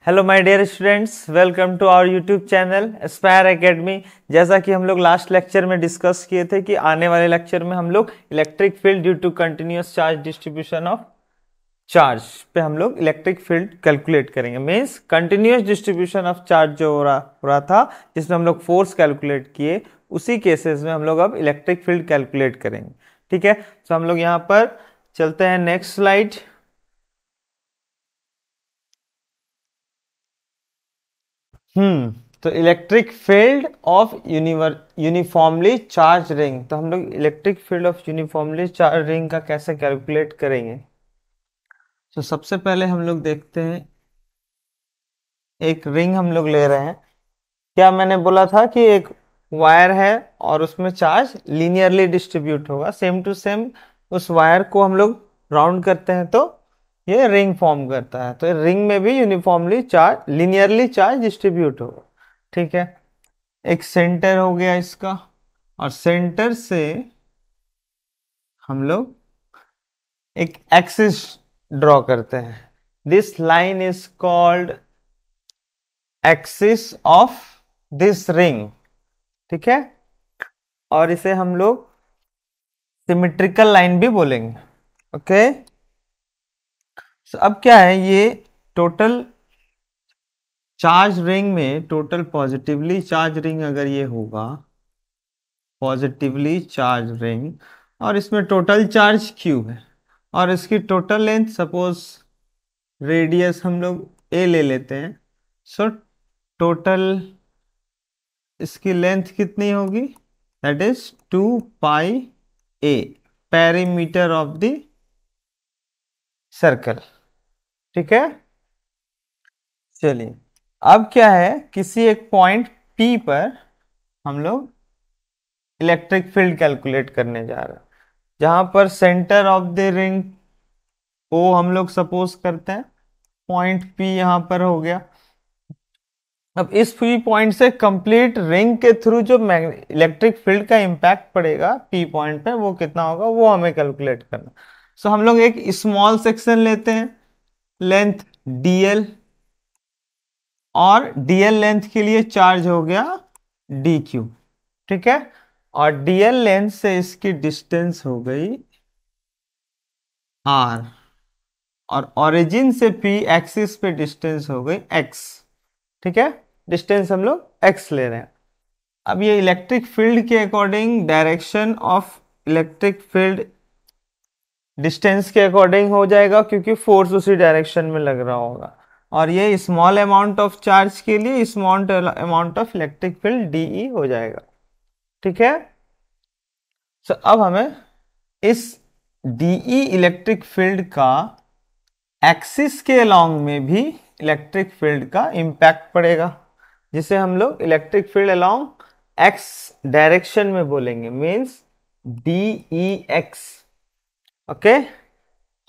Hello my dear students, welcome to our YouTube channel Aspire Academy. जैसा कि हम लोग लास्ट लेक्चर में डिस्कस किए थे कि आने वाले लेक्चर में हम लोग electric field due to continuous charge distribution of charge पे हम लोग इलेक्ट्रिक फील्ड कैलकुलेट करेंगे। Means continuous distribution of charge जो हो रहा था, जिसमें हम लोग फोर्स कैलकुलेट किए, उसी केसेस में हम लोग अब इलेक्ट्रिक फील्ड कैलकुलेट करेंगे। ठीक है, तो हम लोग यहाँ पर चलते हैं नेक्स्ट स्लाइड। तो electric field of uniformly charge ring, तो हम लोग electric field of uniformly charge ring का कैसे कैलकुलेट करेंगे। तो सबसे पहले हम लोग देखते हैं, एक रिंग हम लोग ले रहे हैं। क्या मैंने बोला था कि एक वायर है और उसमें चार्ज लीनियरली डिस्ट्रीब्यूट होगा, सेम टू सेम उस वायर को हम लोग राउंड करते हैं तो ये रिंग फॉर्म करता है। तो रिंग में भी uniformly charge linearly charge distribute होगा। ठीक है, एक सेंटर हो गया इसका, और सेंटर से हम लोग एक एक्सिस ड्रॉ करते हैं। This line is called axis of this ring. ठीक है, और इसे हम लोग सिमेट्रिकल लाइन भी बोलेंगे। ओके, अब क्या है, ये टोटल चार्ज रिंग में टोटल पॉजिटिवली चार्ज रिंग अगर ये होगा, पॉजिटिवली चार्ज रिंग, और इसमें टोटल चार्ज क्यू है, और इसकी टोटल लेंथ सपोज रेडियस हम लोग ए ले लेते हैं। सो टोटल इसकी लेंथ कितनी होगी, that is 2 pi A, perimeter of the circle. ठीक है, चलिए अब क्या है, किसी एक पॉइंट पी पर हम लोग इलेक्ट्रिक फील्ड कैलकुलेट करने जा रहे हैं, जहां पर सेंटर ऑफ द रिंग ओ हम लोग सपोज करते हैं, पॉइंट पी यहां पर हो गया। अब इस पी पॉइंट से कंप्लीट रिंग के थ्रू जो इलेक्ट्रिक फील्ड का इंपैक्ट पड़ेगा पी पॉइंट पे, वो कितना होगा वो हमें कैलकुलेट करना। सो हम लोग एक स्मॉल सेक्शन लेते हैं, लेंथ dl, और dl लेंथ के लिए चार्ज हो गया dq। ठीक है, और dl लेंथ से इसकी डिस्टेंस हो गई r, और ओरिजिन से p एक्सिस पे डिस्टेंस हो गई x। ठीक है, डिस्टेंस हम लोग x ले रहे हैं। अब ये इलेक्ट्रिक फील्ड के according direction of electric field distance के अकॉर्डिंग हो जाएगा, क्योंकि फोर्स उसी डायरेक्शन में लग रहा होगा। और ये स्मॉल अमाउंट ऑफ चार्ज के लिए small amount of electric field dE हो जाएगा। ठीक है, तो अब हमें इस डीई इलेक्ट्रिक फील्ड का एक्सिस के अलोंग में भी इलेक्ट्रिक फील्ड का इंपैक्ट पड़ेगा, जिसे हम लोग electric field along x direction में बोलेंगे, मीन्स डीई एक्स। ओके,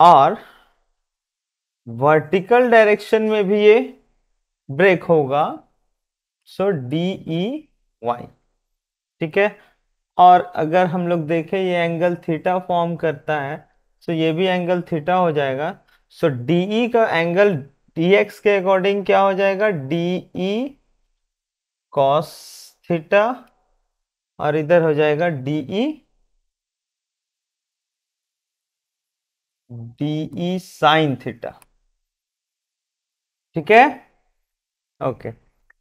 और वर्टिकल डायरेक्शन में भी ये ब्रेक होगा, सो डीई वाई। ठीक है, और अगर हम लोग देखें ये एंगल थीटा फॉर्म करता है, सो ये भी एंगल थीटा हो जाएगा। सो डीई का एंगल डीएक्स के अकॉर्डिंग क्या हो जाएगा, डीई कॉस थीटा, और इधर हो जाएगा डीई साइन थीटा। ठीक है, ओके।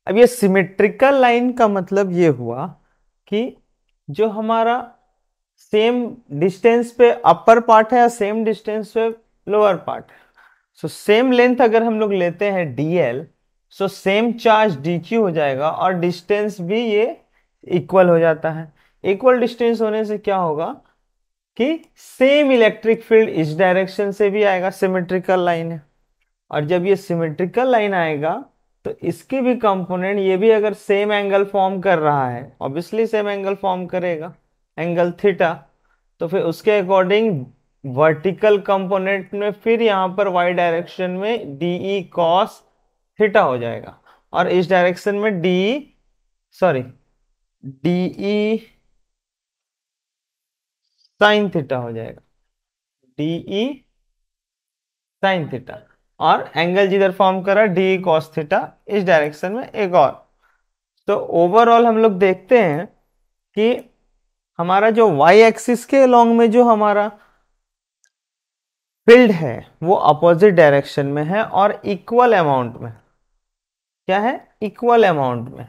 अब ये सिमेट्रिकल लाइन का मतलब ये हुआ कि जो हमारा सेम डिस्टेंस पे अपर पार्ट है या सेम डिस्टेंस पे लोअर पार्ट है, सो सेम लेंथ अगर हम लोग लेते हैं dl, so same charge dq हो जाएगा, और डिस्टेंस भी ये इक्वल हो जाता है। इक्वल डिस्टेंस होने से क्या होगा कि सेम इलेक्ट्रिक फील्ड इस डायरेक्शन से भी आएगा, सिमेट्रिकल लाइन है। और जब ये सिमेट्रिकल लाइन आएगा तो इसके भी कंपोनेंट, ये भी अगर सेम एंगल फॉर्म कर रहा है, ऑब्वियसली सेम एंगल फॉर्म करेगा, एंगल थीटा, तो फिर उसके अकॉर्डिंग वर्टिकल कंपोनेंट में फिर यहां पर वाई डायरेक्शन में डीई कॉस थीटा हो जाएगा, और इस डायरेक्शन में डीई साइन थीटा हो जाएगा, डीई साइन थीटा। और एंगल जिधर फॉर्म करा डी कॉस थीटा इस डायरेक्शन में एक और। तो ओवरऑल हम लोग देखते हैं कि हमारा जो वाई एक्सिस के अलोंग में जो हमारा फील्ड है वो अपोजिट डायरेक्शन में है और इक्वल अमाउंट में, क्या है, इक्वल अमाउंट में,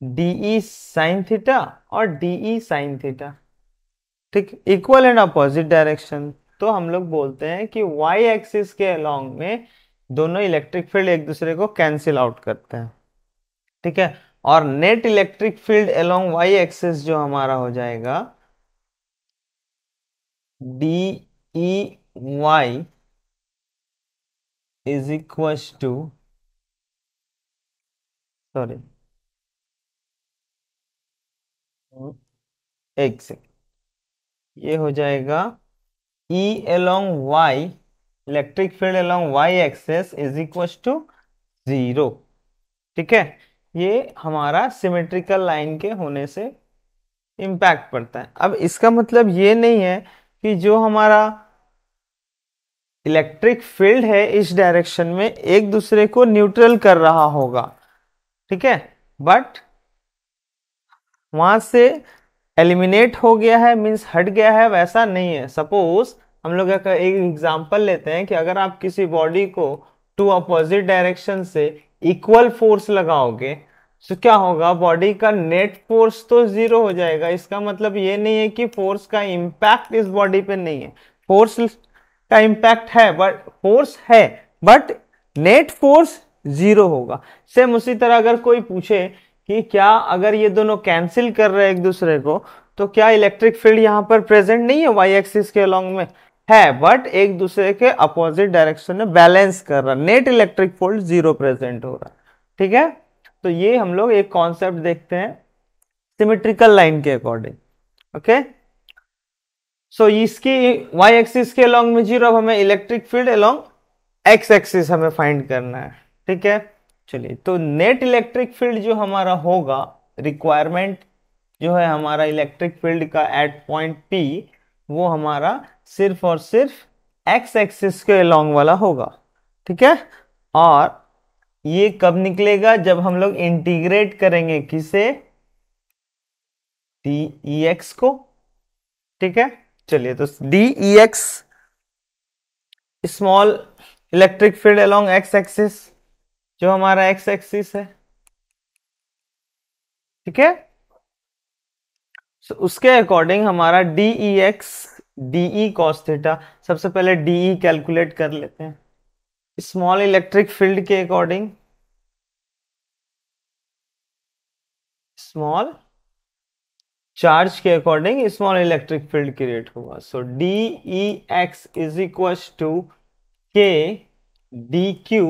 डीई साइन थीटा और डीई साइन थीटा, ठीक, इक्वल एंड अपोजिट डायरेक्शन। तो हम लोग बोलते हैं कि वाई एक्सिस के अलोंग में दोनों इलेक्ट्रिक फील्ड एक दूसरे को कैंसिल आउट करते हैं, ठीक है। और net electric field along Y axis जो हमारा हो जाएगा d E y is equal to, sorry एक सेकेंड, ये हो जाएगा E along y, electric field along y axis is equal to 0, ठीक है। ये हमारा सिमेट्रिकल लाइन के होने से इम्पैक्ट पड़ता है। अब इसका मतलब ये नहीं है कि जो हमारा इलेक्ट्रिक फील्ड है इस डायरेक्शन में एक दूसरे को न्यूट्रल कर रहा होगा, ठीक है, बट वहां से एलिमिनेट हो गया है, मीन्स हट गया है, वैसा नहीं है। सपोज हम लोग एक एग्जांपल लेते हैं कि अगर आप किसी बॉडी को टू अपोजिट डायरेक्शन से इक्वल फोर्स लगाओगे तो क्या होगा, बॉडी का नेट फोर्स तो जीरो हो जाएगा। इसका मतलब ये नहीं है कि फोर्स का इम्पैक्ट इस बॉडी पे नहीं है, फोर्स का इम्पैक्ट है, बट नेट फोर्स जीरो होगा। सेम उसी तरह अगर कोई पूछे कि क्या अगर ये दोनों कैंसिल कर रहे हैं एक दूसरे को तो क्या इलेक्ट्रिक फील्ड यहाँ पर प्रेजेंट नहीं है वाई एक्सिस के अलोंग में, है, बट एक दूसरे के अपोजिट डायरेक्शन में बैलेंस कर रहा, net electric field zero present हो रहा, ठीक है। तो ये हम लोग एक कॉन्सेप्ट देखते हैं सिमेट्रिकल लाइन के अकॉर्डिंग, ओके। सो इसकी वाई एक्सिस के अलोंग में जीरो, अब हमें electric field along x axis हमें फाइंड करना है, ठीक है। चलिए, तो नेट इलेक्ट्रिक फील्ड जो हमारा होगा, रिक्वायरमेंट जो है हमारा इलेक्ट्रिक फील्ड का एट पॉइंट पी, वो हमारा सिर्फ और सिर्फ एक्स एक्सिस के अलोंग वाला होगा, ठीक है। और ये कब निकलेगा, जब हम लोग इंटीग्रेट करेंगे किसे, डी ई एक्स को, ठीक है। चलिए, तो D e x small electric field along x axis जो हमारा एक्स एक्सिस है, ठीक है। So, उसके अकॉर्डिंग हमारा d e x d e cos theta, सबसे पहले डीई कैलकुलेट कर लेते हैं स्मॉल इलेक्ट्रिक फील्ड के अकॉर्डिंग, स्मॉल चार्ज के according small electric field create होगा। So d e x is equal to k d q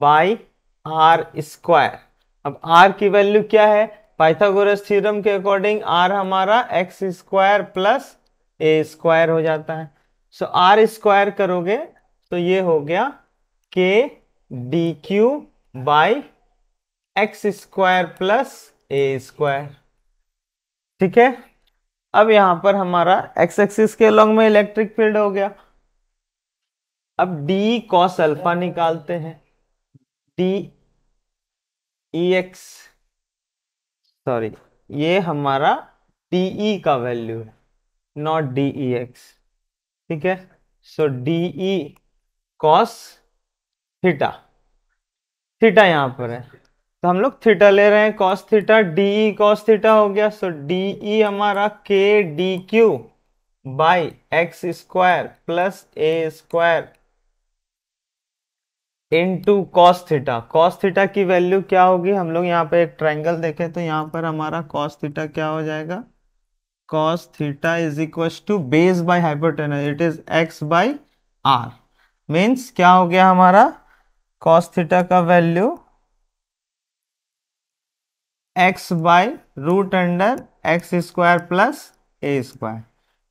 by r square. अब आर की वैल्यू क्या है, पाइथागोरस थ्योरम के अकॉर्डिंग आर हमारा x square plus a square हो जाता है। सो आर स्क्वायर करोगे तो ये हो गया के d q by x square plus a square, ठीक है। अब यहां पर हमारा एक्स एक्सिस के लॉन्ग में इलेक्ट्रिक फील्ड हो गया। अब डी कॉस अल्फा निकालते हैं, डी ई एक्स, सॉरी, ये हमारा डीई का वैल्यू है, नॉट डीई एक्स, ठीक है। सो डीई कॉस थीटा, थीटा यहां पर है तो हम लोग थीटा ले रहे हैं, cos theta, dE cos theta हो गया। सो डीई हमारा k d q by x square plus a square into cos theta. Cos theta की वैल्यू क्या होगी, हम लोग यहाँ पे एक ट्रायंगल देखें तो यहाँ पर हमारा कॉस थीटा क्या हो जाएगा, cos theta is equal to base by hypotenuse, it is x by r. मीन्स क्या हो गया हमारा, कॉस थीटा का value x by root under x square plus a square,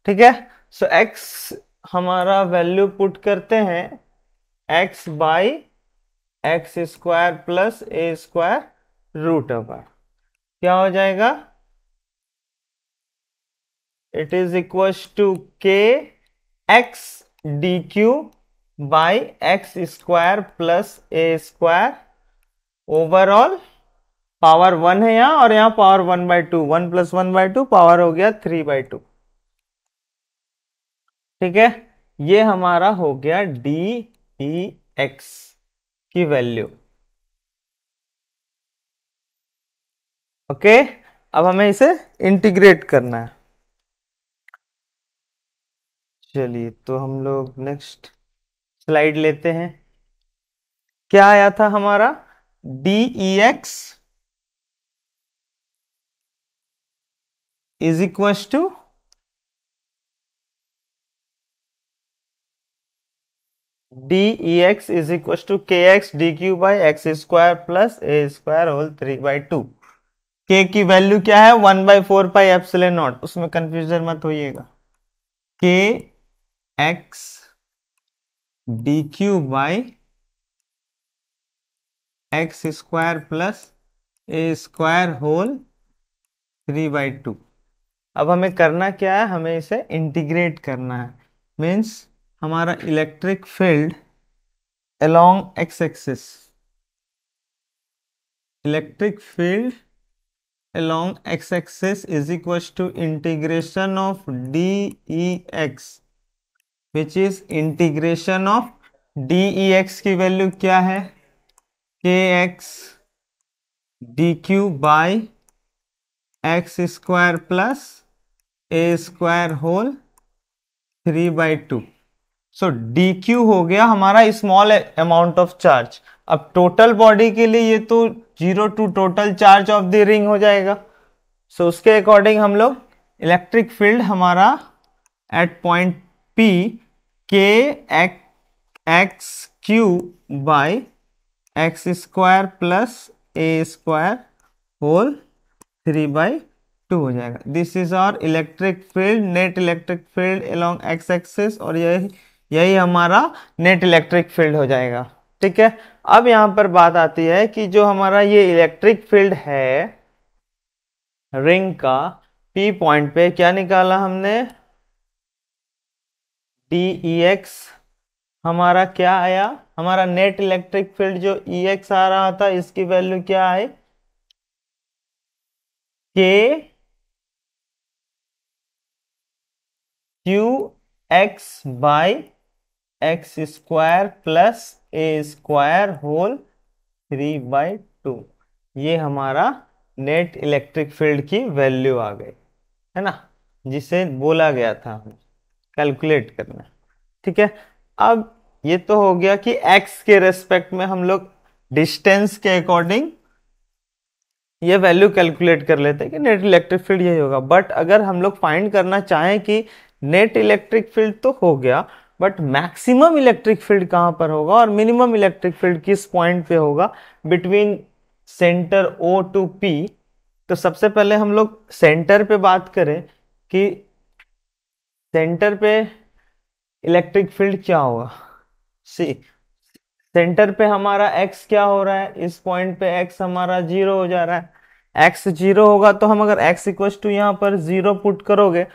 ठीक है। सो एक्स हमारा वैल्यू पुट करते हैं x by x square plus a square root over, क्या हो जाएगा, it is equal to k x d q by x square plus a square overall. Power 1 है यहाँ और यहाँ पावर 1/2, 1 + 1/2 पावर हो गया 3/2। ठीक है, ये हमारा हो गया डी ई एक्स की वैल्यू। ओके, अब हमें इसे इंटीग्रेट करना है। चलिए तो हम लोग नेक्स्ट स्लाइड लेते हैं। क्या आया था हमारा? D e x is equal to d e x is equal to k x d q by x square plus a square whole 3/2। K की वैल्यू क्या है? 1/4 पाई एप्सिलॉन नॉट, उसमें कंफ्यूजन मत होइएगा। K x d q by x square plus a square whole 3/2। अब हमें करना क्या है? हमें इसे इंटीग्रेट करना है। मीन्स हमारा electric field along x axis, electric field along x-axis is equals to integration of dEx, which is integration of dEx की वैल्यू क्या है? kx dq by x square plus a square whole 3/2। So dq हो गया हमारा small amount of charge. अब total body के लिए ये तो 0 to total charge of the ring हो जाएगा। सो उसके अकॉर्डिंग हम लोग इलेक्ट्रिक फील्ड हमारा at point P k x q by x square plus a square whole 3/2 हो जाएगा। This is our electric field, net electric field along x axis, और यही हमारा नेट इलेक्ट्रिक फील्ड हो जाएगा। ठीक है, अब यहां पर बात आती है कि जो हमारा ये इलेक्ट्रिक फील्ड है रिंग का, P पॉइंट पे क्या निकाला हमने? डी ई एक्स हमारा क्या आया? हमारा नेट इलेक्ट्रिक फील्ड जो ई एक्स आ रहा था, इसकी वैल्यू क्या है? K q x by x square plus a square whole 3/2। ये हमारा नेट इलेक्ट्रिक फील्ड की वैल्यू आ गई है ना, जिसे बोला गया था हमें कैलकुलेट करना। ठीक है, अब ये तो हो गया कि x के रेस्पेक्ट में हम लोग डिस्टेंस के अकॉर्डिंग ये वैल्यू कैलकुलेट कर लेते हैं कि नेट इलेक्ट्रिक फील्ड यही होगा। बट अगर हम लोग फाइंड करना चाहें कि नेट इलेक्ट्रिक फील्ड तो हो गया, बट मैक्सिमम इलेक्ट्रिक फील्ड कहां पर होगा और मिनिमम इलेक्ट्रिक फील्ड किस पॉइंट पे होगा between centre O to P, तो सबसे पहले हम लोग सेंटर पे बात करें कि सेंटर पे इलेक्ट्रिक फील्ड क्या होगा। सी, सेंटर पे हमारा x क्या हो रहा है? इस पॉइंट पे x हमारा 0 हो जा रहा है। x 0 होगा तो हम अगर x इक्वल टू यहाँ पर 0 पुट करोगे,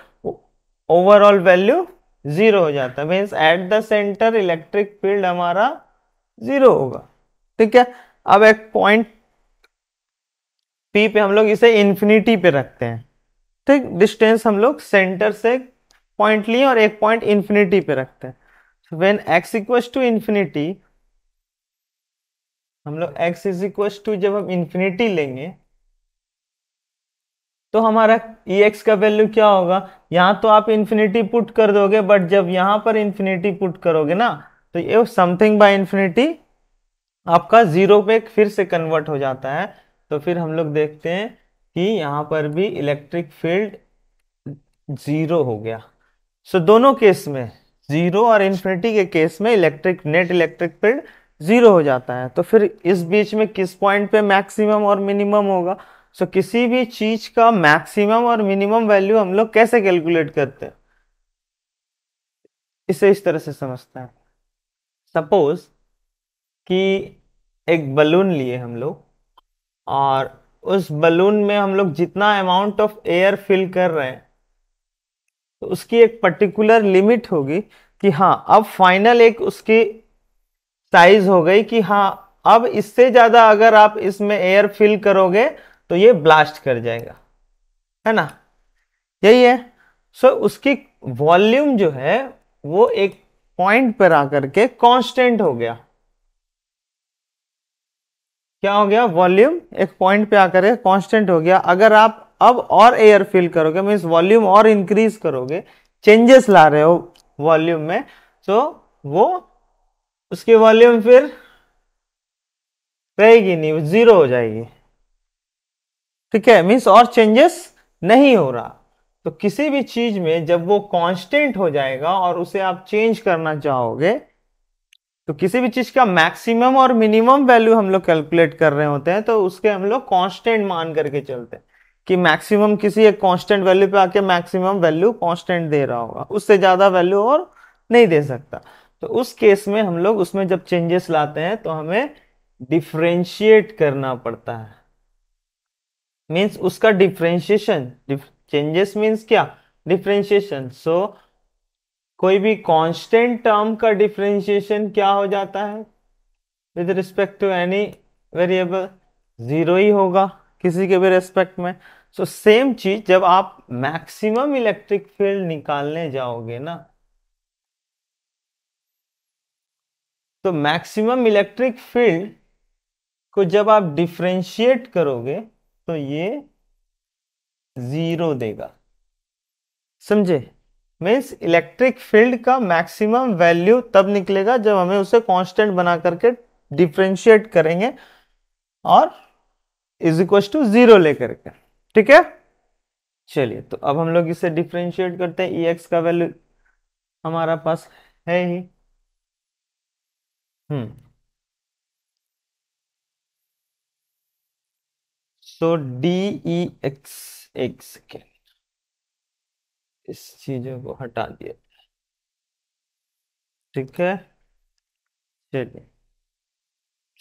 ओवरऑल वैल्यू 0 हो जाता है। Means at the centre electric field हमारा 0 होगा। ठीक है, अब एक पॉइंट P पे हम लोग इसे इंफिनिटी पे रखते हैं। ठीक, डिस्टेंस हम लोग सेंटर से पॉइंट लिए और एक पॉइंट इंफिनिटी पे रखते हैं। When x equals to infinity, हम लोग x इज इक्वल्स टू जब हम इंफिनिटी लेंगे तो हमारा ex का वैल्यू क्या होगा? यहां तो आप इंफिनिटी पुट कर दोगे, बट जब यहां पर इंफिनिटी पुट करोगे ना, तो ये समथिंग बाय इंफिनिटी आपका 0 पे फिर से कन्वर्ट हो जाता है। तो फिर हम लोग देखते हैं कि यहां पर भी इलेक्ट्रिक फील्ड 0 हो गया। सो दोनों केस में, 0 और इंफिनिटी के केस में नेट इलेक्ट्रिक फील्ड 0 हो जाता है। तो फिर इस बीच में किस पॉइंट पे मैक्सिमम और मिनिमम होगा? सो किसी भी चीज का मैक्सिमम और मिनिमम वैल्यू हम लोग कैसे कैलकुलेट करते हैं? इसे इस तरह से समझते हैं। सपोज कि एक बलून लिए हम लोग, और उस बलून में हम लोग जितना अमाउंट ऑफ एयर फिल कर रहे हैं, तो उसकी एक पर्टिकुलर लिमिट होगी कि हाँ अब फाइनल एक उसकी साइज हो गई कि हाँ अब इससे ज्यादा अगर आप इसमें एयर फिल करोगे तो ये ब्लास्ट कर जाएगा, है ना, यही है। सो उसकी वॉल्यूम जो है वो एक पॉइंट पर आकर के कांस्टेंट हो गया। क्या हो गया, वॉल्यूम एक पॉइंट पे आकर के कांस्टेंट हो गया। अगर आप अब और एयर फिल करोगे, मीन्स वॉल्यूम और इंक्रीज करोगे, चेंजेस ला रहे हो वॉल्यूम में, तो वो उसकी वॉल्यूम फिर रहेगी नहीं, जीरो हो जाएगी। ठीक है, मीन्स और चेंजेस नहीं हो रहा। तो किसी भी चीज में जब वो कांस्टेंट हो जाएगा और उसे आप चेंज करना चाहोगे, तो किसी भी चीज का मैक्सिमम और मिनिमम वैल्यू हम लोग कैलकुलेट कर रहे होते हैं, तो उसके हम लोग कांस्टेंट मान करके चलते हैं कि मैक्सिमम किसी एक कांस्टेंट वैल्यू पे आके मैक्सिमम वैल्यू कांस्टेंट दे रहा होगा, उससे ज्यादा वैल्यू और नहीं दे सकता। तो उस केस में हम लोग उसमें जब चेंजेस लाते हैं तो हमें डिफ्रेंशिएट करना पड़ता है, मीन्स उसका डिफ्रेंशिएशन। चेंजेस मीन्स क्या, डिफ्रेंशिएशन। सो कोई भी कांस्टेंट टर्म का डिफ्रेंशिएशन क्या हो जाता है with respect to any variable, zero ही होगा किसी के भी रेस्पेक्ट में। सो सेम चीज जब आप मैक्सिमम इलेक्ट्रिक फील्ड निकालने जाओगे ना, तो मैक्सिमम इलेक्ट्रिक फील्ड को जब आप डिफ्रेंशिएट करोगे तो ये जीरो देगा, समझे। मीन्स इलेक्ट्रिक फील्ड का मैक्सिमम वैल्यू तब निकलेगा जब हमें उसे कांस्टेंट बना करके डिफ्रेंशिएट करेंगे और इज इक्वल टू जीरो लेकर के। ठीक है, चलिए तो अब हम लोग इसे डिफ्रेंशिएट करते हैं। ई एक्स का वैल्यू हमारा पास है ही। Hmm so d e x, एक सेकेंड, इस चीजों को हटा दिया। ठीक है, चलिए।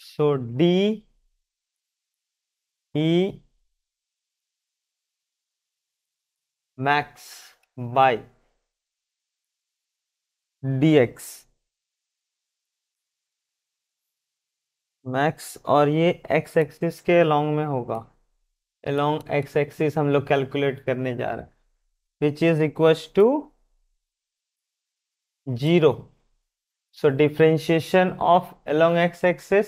So d e max by d x, max, और ये एक्स एक्सिस के अलोंग में होगा। अलोंग एक्स एक्सिस हम लोग कैलकुलेट करने जा रहे हैं, which is equal to zero. So differentiation of along x axis,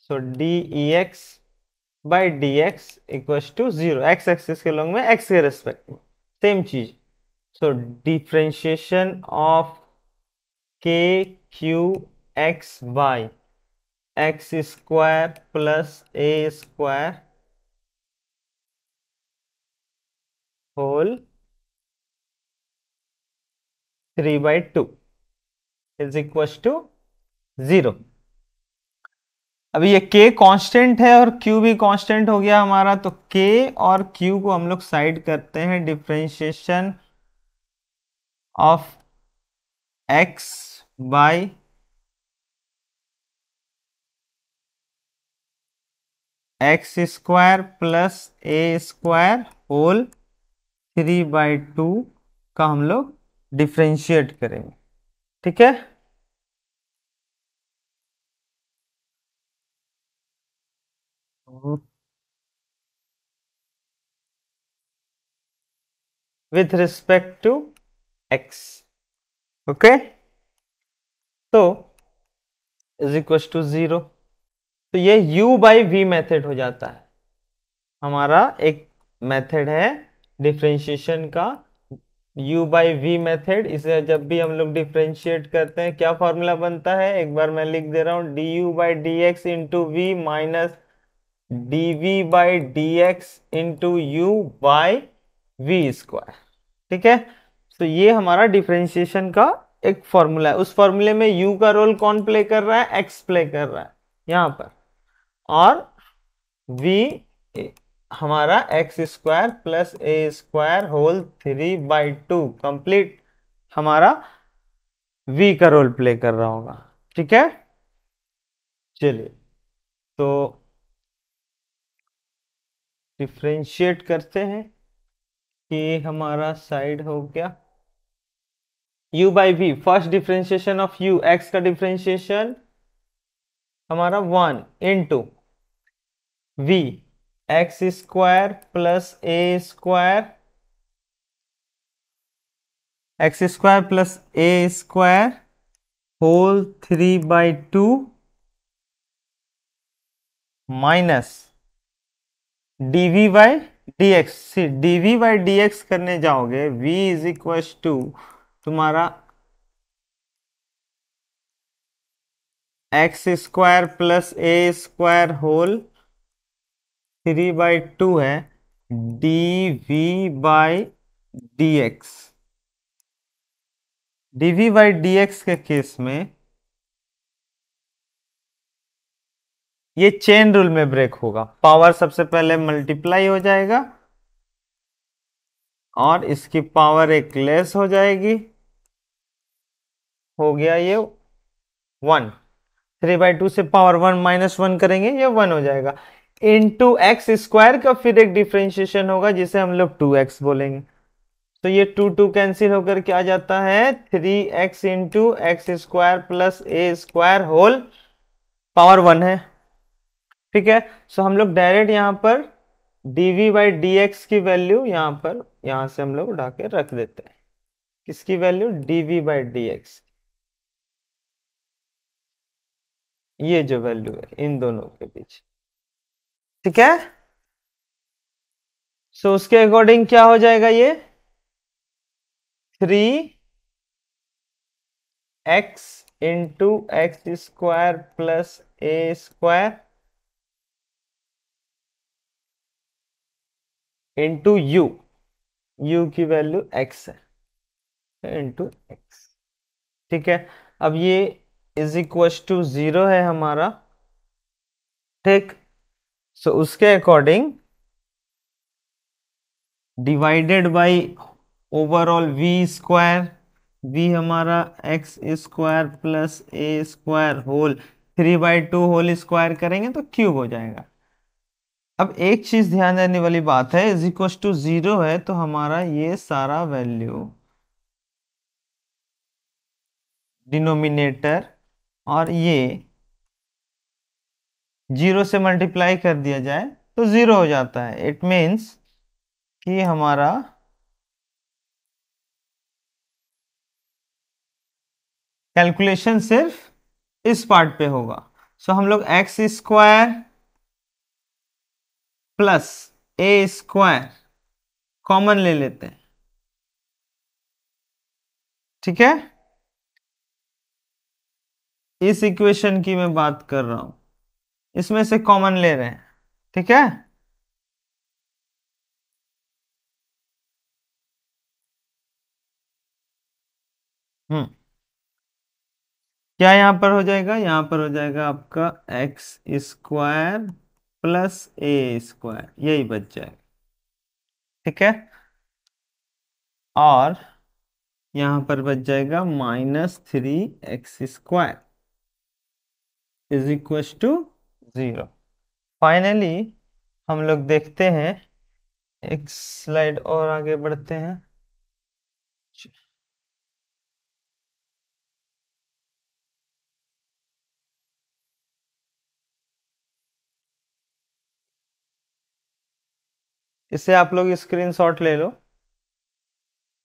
so d e x by d x equal to zero, x axis के लॉन्ग में एक्स के रेस्पेक्ट में सेम चीज। So differentiation of k q x by x square plus a square whole 3/2 is equal to zero. अभी ये k constant है और q भी कांस्टेंट हो गया हमारा, तो k और q को हम लोग साइड करते हैं। Differentiation of x by x square plus a square whole 3/2 का हम लोग डिफ्रेंशिएट करेंगे। ठीक है, with respect to x. Okay, तो इज इक्वल टू जीरो। तो ये u बाई वी मेथड हो जाता है, हमारा एक मेथड है डिफरेंशिएशन का, u बाई वी मेथड। इसे जब भी हम लोग डिफरेंशिएट करते हैं क्या फॉर्मूला बनता है, एक बार मैं लिख दे रहा हूं, d u by d x into v minus dv by d x into u by v square. ठीक है, तो ये हमारा डिफरेंशिएशन का एक फॉर्मूला है। उस फॉर्मूले में u का रोल कौन प्ले कर रहा है, x प्ले कर रहा है यहां पर, और v हमारा x square plus a square whole 3/2 complete हमारा v का रोल प्ले कर रहा होगा। ठीक है, चलिए तो डिफ्रेंशिएट करते हैं कि हमारा साइड हो गया u by v, first differentiation of u, x का डिफ्रेंशिएशन हमारा 1 into v, x square plus a square, x square plus a square whole 3/2 minus dv by dx। dv by dx करने जाओगे, v इज इक्वल टू तुम्हारा x square plus a square whole 3/2 है dv by dx। dv by dx के case में ये chain rule में break होगा, power सबसे पहले मल्टीप्लाई हो जाएगा और इसकी पावर एक लेस हो जाएगी, हो गया ये 1। 3/2 से पावर 1 माइनस 1 करेंगे, ये 1 हो जाएगा। इंटू एक्स स्क्वायर का फिर एक डिफ्रेंशिएशन होगा जिसे हम लोग 2x बोलेंगे। तो ये 2 कैंसिल होकर क्या जाता है, 3x into x square plus a square whole power 1 है। ठीक है, सो हम लोग डायरेक्ट यहां पर dv बाई dx की वैल्यू यहां से हम लोग उठा के रख देते हैं। किसकी वैल्यू, dv बाई dx, ये जो वैल्यू है इन दोनों के बीच। ठीक है, सो उसके अकॉर्डिंग क्या हो जाएगा, ये 3x into x square plus a square into u की वैल्यू x है, इंटू x। ठीक है, अब ये इज इक्वल टू 0 है हमारा। ठीक, सो उसके according divided by overall v square, v हमारा x square plus a square whole 3/2 whole square करेंगे तो क्यूब हो जाएगा। अब एक चीज ध्यान देने वाली बात है, इज इक्वल टू 0 है तो हमारा ये सारा वैल्यू डिनोमिनेटर और ये 0 से मल्टीप्लाई कर दिया जाए तो 0 हो जाता है। इट मीन्स कि हमारा कैलकुलेशन सिर्फ इस पार्ट पे होगा। सो हम लोग x square plus a square common ले लेते हैं। ठीक है, इस इक्वेशन की मैं बात कर रहा हूं, इसमें से कॉमन ले रहे हैं। ठीक है, हम्म, क्या यहां पर हो जाएगा, यहां पर हो जाएगा आपका x square plus a square, यही बच जाएगा। ठीक है, और यहां पर बच जाएगा -3x² is equal to 0। Finally हम लोग देखते हैं, एक स्लाइड और आगे बढ़ते हैं। इसे आप लोग स्क्रीनशॉट ले लो।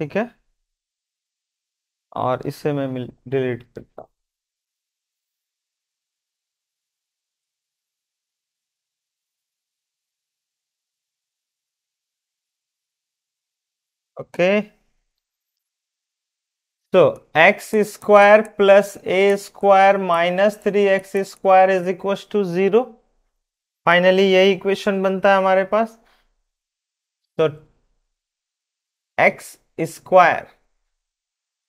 ठीक है, और इसे मैं डिलीट करता हूं। ओके, तो x square plus a square -3x² is equal to 0। Finally यही इक्वेशन बनता है हमारे पास। तो x square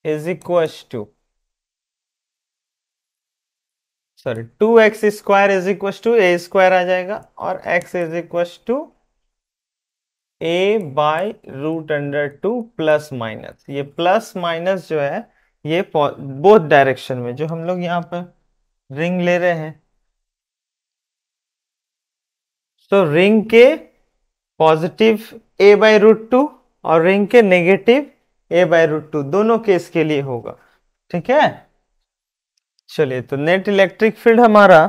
is equal to, sorry 2x² is equal to a square आ जाएगा, और x is equal to a/√2 plus minus. ये प्लस माइनस जो है ये बोथ डायरेक्शन में, जो हम लोग यहाँ पर रिंग ले रहे हैं, तो रिंग के पॉजिटिव a/√2 और रिंग के नेगेटिव a/√2 दोनों केस के लिए होगा। ठीक है, चलिए तो नेट इलेक्ट्रिक फील्ड हमारा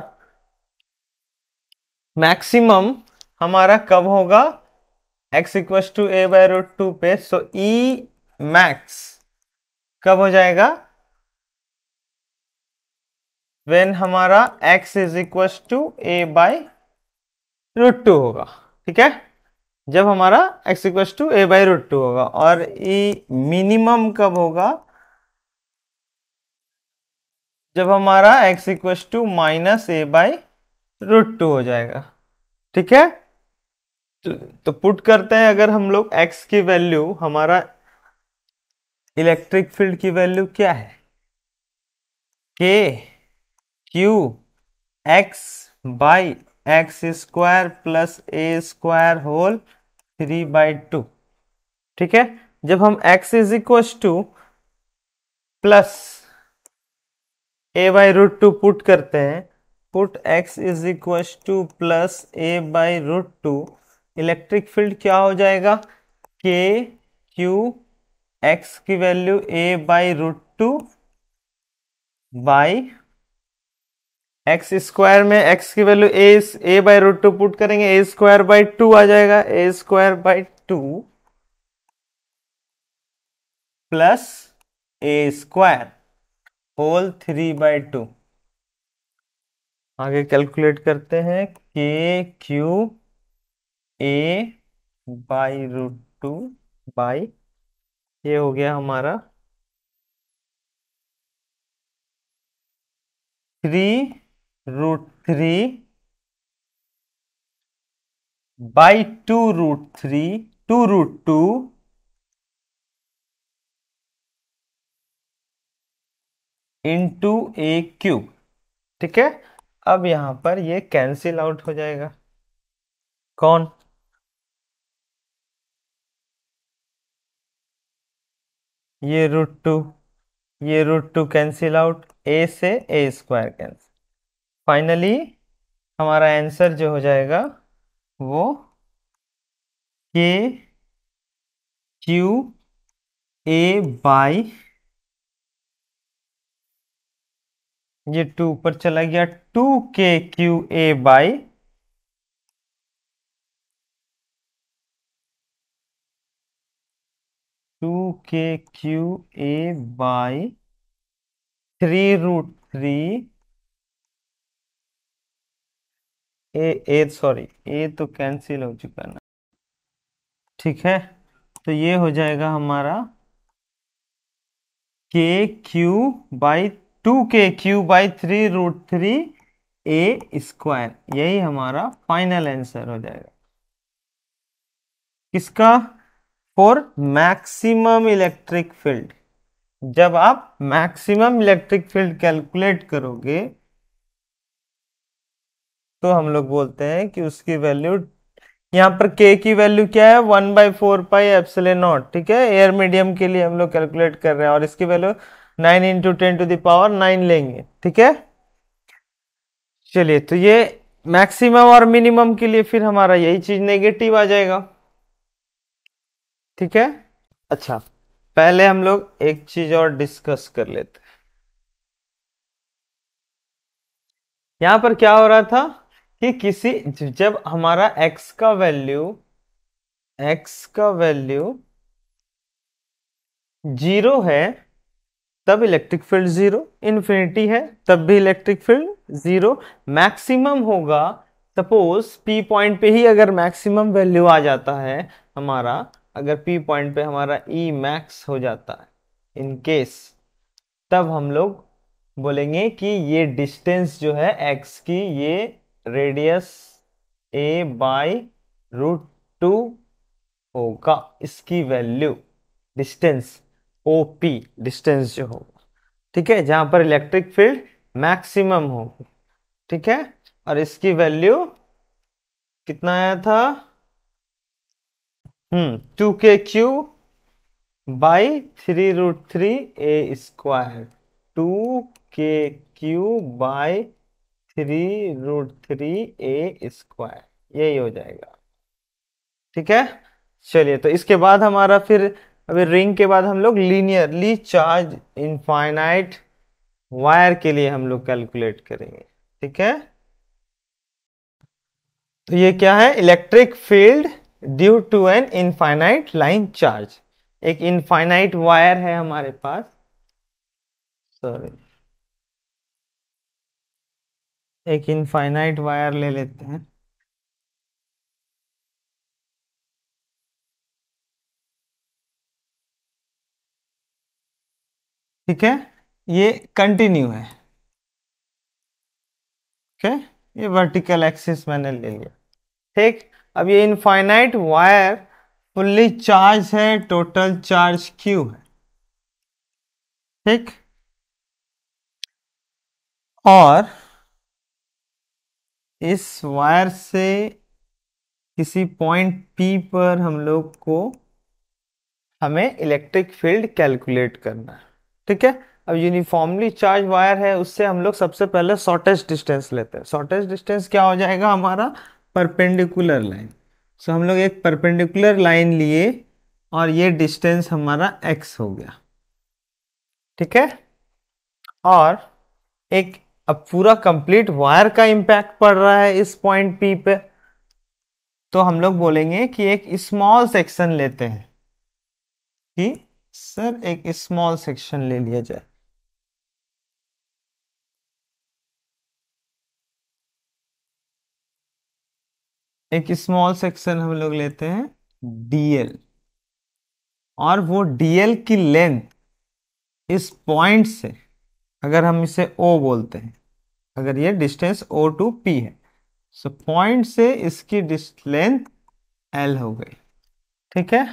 मैक्सिमम हमारा कब होगा, x इक्वल टू a/√2 पे। सो E मैक्स कब हो जाएगा, व्हेन हमारा x is equal to a/√2 होगा। ठीक है, जब हमारा x इक्वल टू a/√2 होगा। और E मिनिमम कब होगा, जब हमारा x इक्वल टू -a/√2 हो जाएगा। ठीक है, तो पुट करते हैं, अगर हम लोग x की वैल्यू, हमारा इलेक्ट्रिक फील्ड की वैल्यू क्या है, k q x/x² plus a² whole 3/2। ठीक है, जब हम x is equal two plus a/√2 put करते हैं, put x is equal two plus a/√2, electric field क्या हो जाएगा, k q x की वैल्यू a/√2 बाई x² में x की वैल्यू a/√2 पुट करेंगे, a²/2 आ जाएगा, a²/2 प्लस a² होल 3/2। आगे कैलकुलेट करते हैं, k q a/√2 बाई, ये हो गया हमारा 3√3 बाई 2√3 2√2 इंटू a³। ठीक है, अब यहां पर ये कैंसिल आउट हो जाएगा, कौन, ये √2, ये √2 कैंसिल आउट, a से a² कैंसिल। फाइनली हमारा आंसर जो हो जाएगा वो k q a बाई, ये 2 ऊपर चला गया, 2k/q a by 2k/q a by 3√3 a sorry, a तो कैंसिल हो चुका ना। ठीक है, तो ये हो जाएगा हमारा k/2k/3√3 a²। यही हमारा फाइनल आंसर हो जाएगा, किसका, फॉर मैक्सिमम इलेक्ट्रिक फील्ड। जब आप मैक्सिमम इलेक्ट्रिक फील्ड कैलकुलेट करोगे तो हम लोग बोलते हैं कि उसकी वैल्यू, यहाँ पर k की वैल्यू क्या है, 1/4πε0। ठीक है, एयर मीडियम के लिए हम लोग कैलकुलेट कर रहे हैं, और इसकी वैल्यू 9 × 10⁻⁹ लेंगे। ठीक है, चलिए तो ये मैक्सिमम और मिनिमम के लिए फिर हमारा यही चीज नेगेटिव आ जाएगा। ठीक है, अच्छा पहले हम लोग एक चीज और डिस्कस कर लेते हैं। यहां पर क्या हो रहा था कि किसी, जब हमारा x का वैल्यू 0 है तब इलेक्ट्रिक फील्ड 0, इन्फिनिटी है तब भी इलेक्ट्रिक फील्ड 0। मैक्सिमम होगा, सपोज P पॉइंट पे ही अगर मैक्सिमम वैल्यू आ जाता है हमारा, अगर P पॉइंट पे हमारा E मैक्स हो जाता है इन केस, तब हम लोग बोलेंगे कि ये डिस्टेंस जो है x की, ये रेडियस a/√2 होगा, इसकी वैल्यू डिस्टेंस OP, डिस्टेंस जो होगा। ठीक है, जहां पर इलेक्ट्रिक फील्ड मैक्सिमम होगी। ठीक है, और इसकी वैल्यू कितना आया था, 2k/q by 3√3 a², 2k/q by 3√3 a², यही हो जाएगा। ठीक है, चलिए तो इसके बाद हमारा फिर अभी रिंग के बाद हम लोग लीनियरली चार्ज इनफाइनाइट वायर के लिए हम लोग कैलकुलेट करेंगे। ठीक है, तो ये क्या है, electric field due to an infinite line charge. एक इनफाइनाइट वायर है हमारे पास, सॉरी, एक इनफाइनाइट वायर ले लेते हैं। ठीक है, ये कंटिन्यू है। ठीक है, ये वर्टिकल एक्सिस मैंने ले लिया। ठीक, अब ये इनफाइनाइट वायर फुल्ली चार्ज है, टोटल चार्ज क्यू है। ठीक, और इस वायर से किसी पॉइंट पी पर हम लोग को हमें इलेक्ट्रिक फील्ड कैलकुलेट करना है। ठीक है, अब यूनिफॉर्मली चार्ज वायर है, उससे हम लोग सबसे पहले शॉर्टेस्ट डिस्टेंस लेते हैं। शॉर्टेस्ट डिस्टेंस क्या हो जाएगा हमारा, परपेंडिकुलर लाइन। सो हम लोग एक परपेंडिकुलर लाइन लिए और ये डिस्टेंस हमारा x हो गया। ठीक है, और एक अब पूरा कंप्लीट वायर का इंपैक्ट पड़ रहा है इस पॉइंट P पे, तो हम लोग बोलेंगे कि एक स्मॉल सेक्शन लेते हैं, कि सर एक स्मॉल सेक्शन ले लिया जाए। एक स्मॉल सेक्शन हम लोग लेते हैं dl, और वो dl की लेंथ इस पॉइंट से, अगर हम इसे O बोलते हैं, अगर ये डिस्टेंस O टू P है, सो पॉइंट से इसकी लेंथ L हो गई। ठीक है,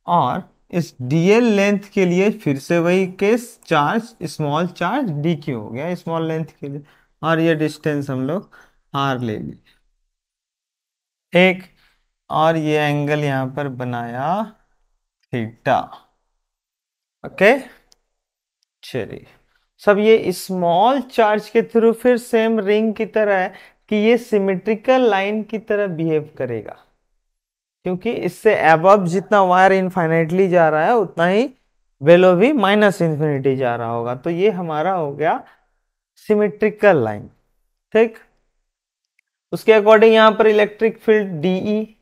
और इस dl लेंथ के लिए फिर से वही case, charge small charge dq हो गया स्मॉल लेंथ के लिए, और ये डिस्टेंस हम लोग r ले ली। एक, और ये एंगल यहां पर बनाया थीटा। ओके, चलिए, सब ये स्मॉल चार्ज के थ्रू फिर सेम रिंग की तरह है कि ये सिमेट्रिकल लाइन की तरह बिहेव करेगा, क्योंकि इससे अबव जितना वायर इनफाइनाइटली जा रहा है उतना ही बेलो भी माइनस इन्फिनिटी जा रहा होगा। तो ये हमारा हो गया सिमेट्रिकल लाइन। ठीक, उसके अकॉर्डिंग यहां पर electric field d e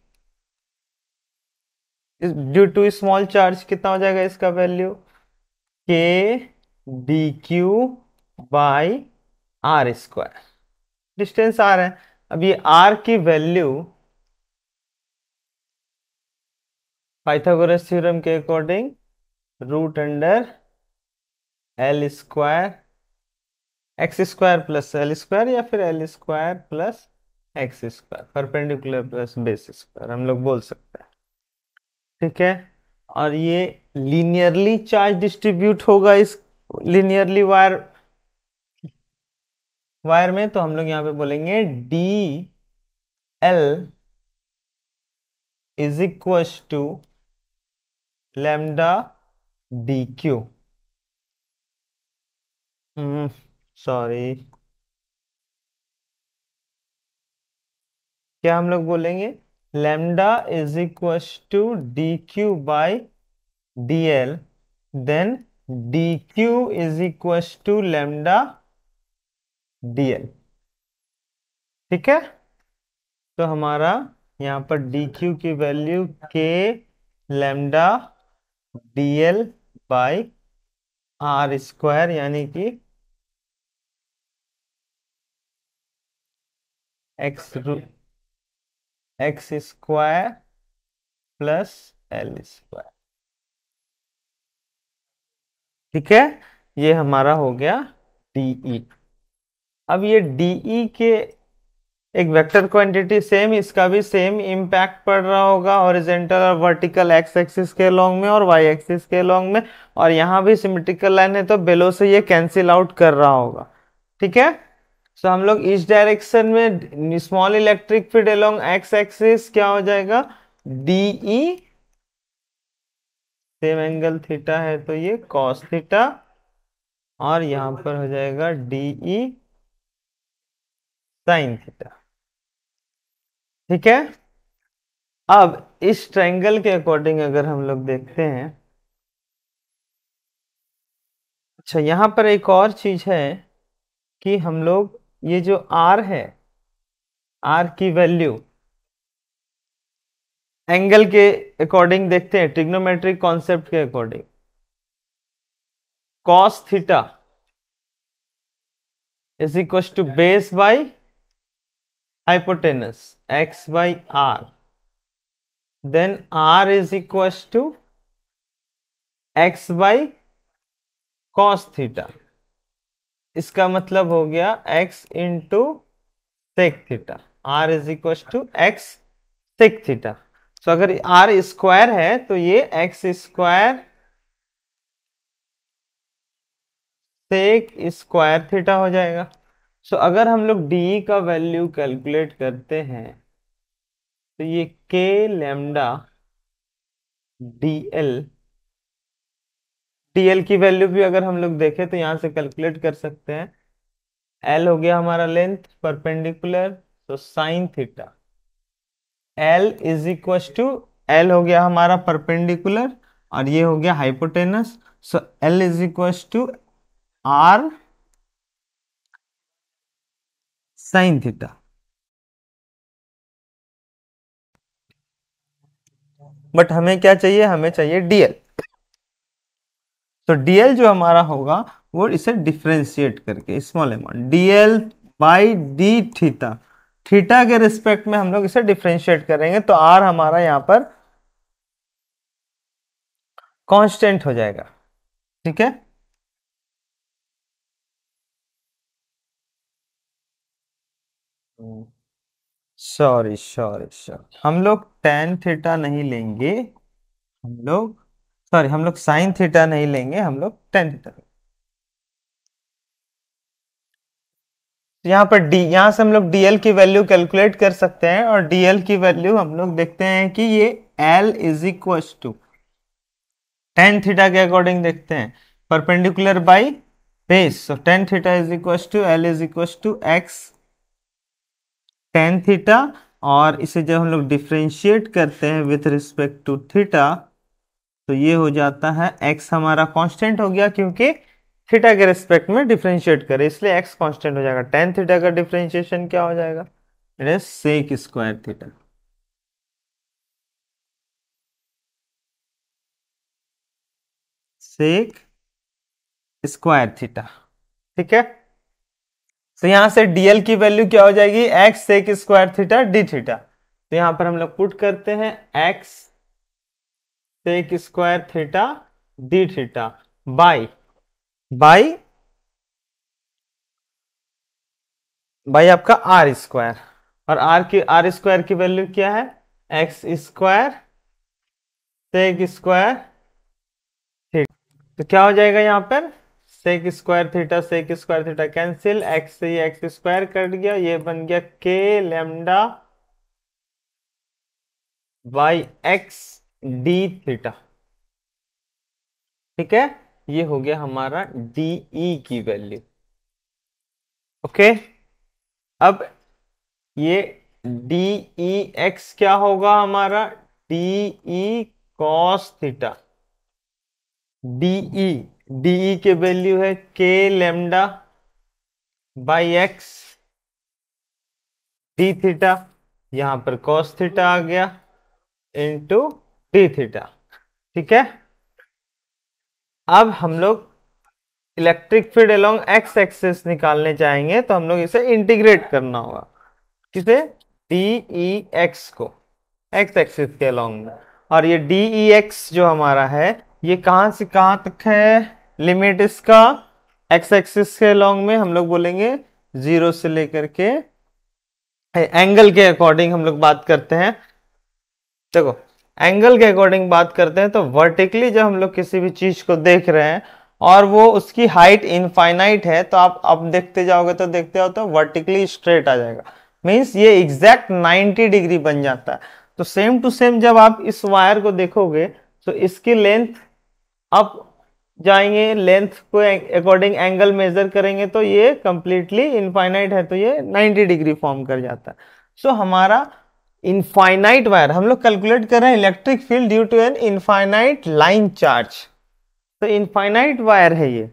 due to small charge कितना हो जाएगा, इसका value k d q by r square, distance r है। अब ये आर की वैल्यू पाइथागोरस थ्योरम के according root under l square x square plus l square, या फिर l square plus x square, perpendicular plus base square हम लोग बोल सकते हैं। ठीक है, और ये लीनियरली चार्ज डिस्ट्रीब्यूट होगा इस लीनियरली वायर में, तो हम लोग यहाँ पे बोलेंगे d l is equal to lambda d q, sorry, क्या हम लोग बोलेंगे, lambda is equal to d q by d l, then d q is equal to lambda d l. ठीक है, तो हमारा यहाँ पर डी क्यू की value k lambda d l by r square, यानी कि x x square plus l square. ठीक है, ये हमारा हो गया डीई। अब ये डीई के एक वेक्टर क्वांटिटी सेम, इसका भी सेम इम्पैक्ट पड़ रहा होगा हॉरिजॉन्टल और वर्टिकल एक्स एक्सिस के लॉन्ग में और वाई एक्सिस के लॉन्ग में, और यहाँ भी सिमेट्रिकल लाइन है तो बेलो से ये कैंसिल आउट कर रहा होगा। ठीक है, सो हम लोग इस डायरेक्शन में small electric field along x axis क्या हो जाएगा, डीई, सेम एंगल थीटा है तो ये कॉस थीटा, और यहां पर हो जाएगा डीई साइन थीटा। ठीक है, अब इस ट्रायंगल के अकॉर्डिंग अगर हम लोग देखते हैं अच्छा, यहाँ पर एक और चीज है कि हम लोग ये जो आर है, आर की वैल्यू एंगल के अकॉर्डिंग देखते हैं, ट्रिग्नोमेट्रिक कॉन्सेप्ट के according. Cos theta is equal to base by hypotenuse x by r, then r is equal to x by cos theta. इसका मतलब हो गया x into sec theta, r is equal to x sec theta. तो अगर r square है तो ये x square sec square theta हो जाएगा। सो अगर हम लोग डी का वैल्यू कैलकुलेट करते हैं तो ये के lambda d L, D L की वैल्यू भी अगर हम लोग देखें तो यहां से कैलकुलेट कर सकते हैं। एल हो गया हमारा लेंथ परपेंडिकुलर, तो sine theta l is equal to, l हो गया हमारा परपेंडिकुलर और ये हो गया hypotenuse, so l is equal to r sine theta. But हमें क्या चाहिए, हमें चाहिए डीएल। तो डीएल जो हमारा होगा वो इसे डिफ्रेंशिएट करके small amount DL by D theta, theta के रिस्पेक्ट में हम लोग इसे डिफ्रेंशिएट करेंगे तो आर हमारा यहां पर कांस्टेंट हो जाएगा। ठीक है, सॉरी सॉरी सॉरी, हम लोग टेन थीटा नहीं लेंगे, हम लोग सॉरी हम लोग साइन थीटा नहीं लेंगे, हम लोग टेन थीटा। यहाँ पर डी, यहाँ से हम लोग डीएल की वैल्यू कैलकुलेट कर सकते हैं और डीएल की वैल्यू हम लोग देखते हैं कि ये l is equal to tan theta के अकॉर्डिंग देखते हैं, perpendicular by base, so tan theta is equal to l is equal to x tan theta. और इसे जब हम लोग डिफ्रेंशिएट करते हैं विथ रिस्पेक्ट टू थीटा तो ये हो जाता है x हमारा कांस्टेंट हो गया क्योंकि थीटा के रिस्पेक्ट में डिफरेंशिएट करें, इसलिए x कांस्टेंट हो जाएगा। टेन थीटा का डिफरेंशिएशन क्या हो जाएगा, it is sec square theta. Sec square theta. ठीक है, तो यहां से डीएल की वैल्यू क्या हो जाएगी, x sec square theta d theta. तो यहां पर हम लोग पुट करते हैं x sec square theta d theta by by by आपका आर स्क्वायर, और आर स्क्वायर की वैल्यू क्या है, x square sec square theta. तो क्या हो जाएगा यहाँ पर, sec square theta cancel, x से ये एक्स स्क्वायर कट गया, ये बन गया k lambda by x d theta. ठीक है, ये हो गया हमारा डीई की वैल्यू। ओके, अब ये डीई एक्स क्या होगा हमारा, d e cos theta. D e d e के वैल्यू है k lambda by x d theta, यहां पर कॉस थीटा आ गया इंटू डी थीटा। ठीक है, अब हम लोग electric field along x axis निकालने चाहेंगे तो हम लोग इसे इंटीग्रेट करना होगा, किसे, डीई एक्स को एक्स एक्सिस के अलोंग में। और ये डीई एक्स जो हमारा है ये कहां से कहां तक है, लिमिट इसका एक्स एक्सिस के अलोंग में हम लोग बोलेंगे 0 से लेकर के, एंगल के अकॉर्डिंग हम लोग बात करते हैं। देखो, एंगल के अकॉर्डिंग बात करते हैं तो वर्टिकली जब हम लोग किसी भी चीज को देख रहे हैं और वो उसकी हाइट इनफाइनाइट है तो आप अब देखते जाओगे तो देखते हो तो वर्टिकली स्ट्रेट आ जाएगा, मींस ये एग्जैक्ट 90 डिग्री बन जाता है। तो सेम टू सेम जब आप इस वायर को देखोगे तो इसकी लेंथ अप जाएंगे, लेंथ को अकॉर्डिंग एंगल मेजर करेंगे तो ये कंप्लीटली इनफाइनाइट है तो ये 90 डिग्री फॉर्म कर जाता है। सो हमारा इनफाइनाइट वायर, हम लोग कैलकुलेट कर रहे हैं electric field due to an infinite line charge. तो इनफाइनाइट वायर है ये,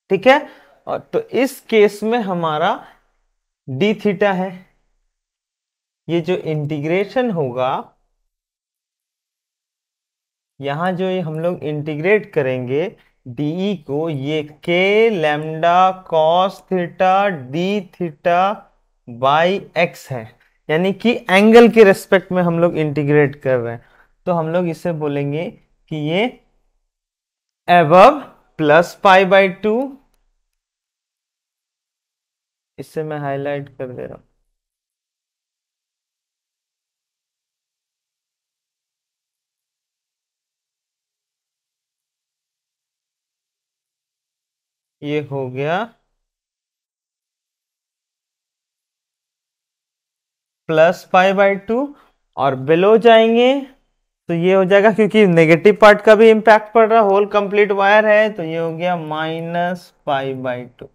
ठीक है। और तो इस केस में हमारा डी थीटा है, ये जो इंटीग्रेशन होगा, यहां जो ये हम लोग इंटीग्रेट करेंगे डीई को, ये के lambda cos theta d theta by x है, यानी कि एंगल के रेस्पेक्ट में हम लोग इंटीग्रेट कर रहे हैं। तो हम लोग इसे बोलेंगे कि ये एबव प्लस पाई बाई 2, इससे मैं हाईलाइट कर दे रहा हूं, ये हो गया प्लस पाई बाई 2। और बिलो जाएंगे तो ये हो जाएगा, क्योंकि नेगेटिव पार्ट का भी इंपैक्ट पड़ रहा, होल कंप्लीट वायर है, तो ये हो गया माइनस पाई बाई 2,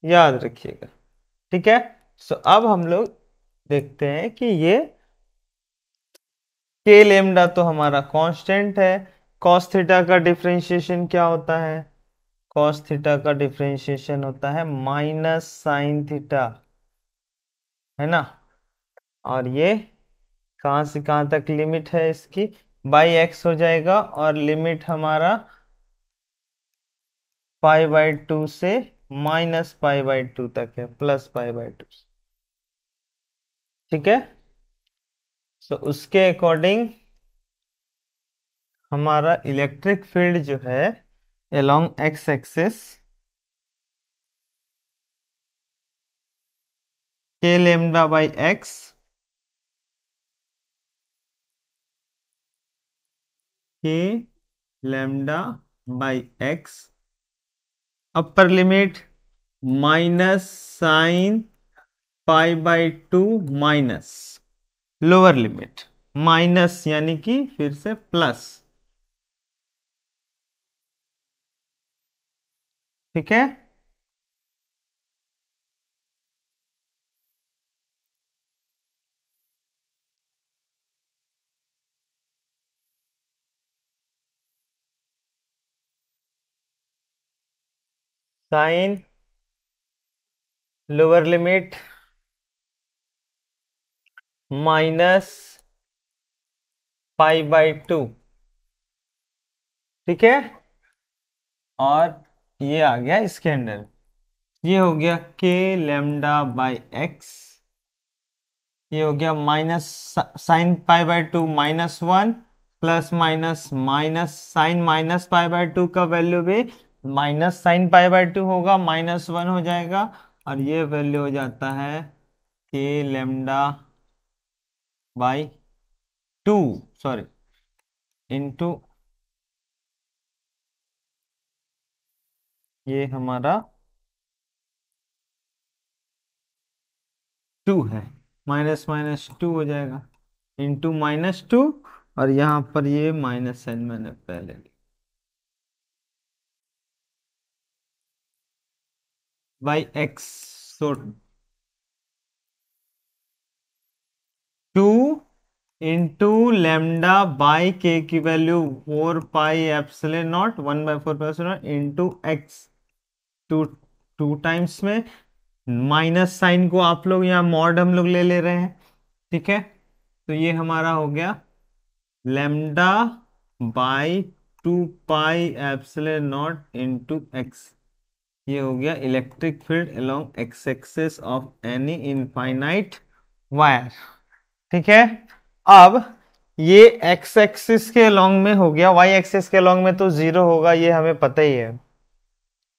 याद रखिएगा। ठीक है। सो अब हम लोग देखते हैं कि ये के लेमडा तो हमारा कांस्टेंट है, कॉस थीटा का डिफरेंशिएशन क्या होता है, कॉस थीटा का डिफरेंशिएशन होता है माइनस साइन थीटा, है ना। और ये कहां से कहां तक लिमिट है इसकी, बाई एक्स हो जाएगा, और लिमिट हमारा पाई बाई 2 से माइनस पाई बाई 2 तक है, प्लस पाई बाई 2। ठीक है। तो उसके अकॉर्डिंग हमारा इलेक्ट्रिक फील्ड जो है along x axis, k lambda by x, k lambda by x, upper limit minus sine pi by 2 minus lower limit minus, यानी कि फिर से प्लस। ठीक है। Sine lower limit minus pi by 2। ठीक है। और ये आ गया इसके अंदर, ये हो गया के लेमडा बाई एक्स, ये हो गया minus sine pi by 2 -1, plus minus minus sine minus pi by 2 का वैल्यू भी माइनस साइन पाई बाई 2 होगा, -1 हो जाएगा। और ये वैल्यू हो जाता है k lambda by 2, sorry, into ये हमारा 2 है, माइनस माइनस 2 हो जाएगा, इंटू -2, और यहाँ पर ये माइनस साइन मैंने पहले by x, so 2 into lambda by k की value 4 pi epsilon naught 1/4 into x, two two times में माइनस साइन को आप लोग यहाँ मॉड हम लोग ले ले रहे हैं। ठीक है। तो ये हमारा हो गया lambda by 2 pi epsilon not into x, ये हो गया electric field along x axis of any infinite wire. ठीक है। अब ये एक्स एक्सिस के लॉन्ग में हो गया, वाई एक्सिस के लॉन्ग में तो 0 होगा, ये हमें पता ही है।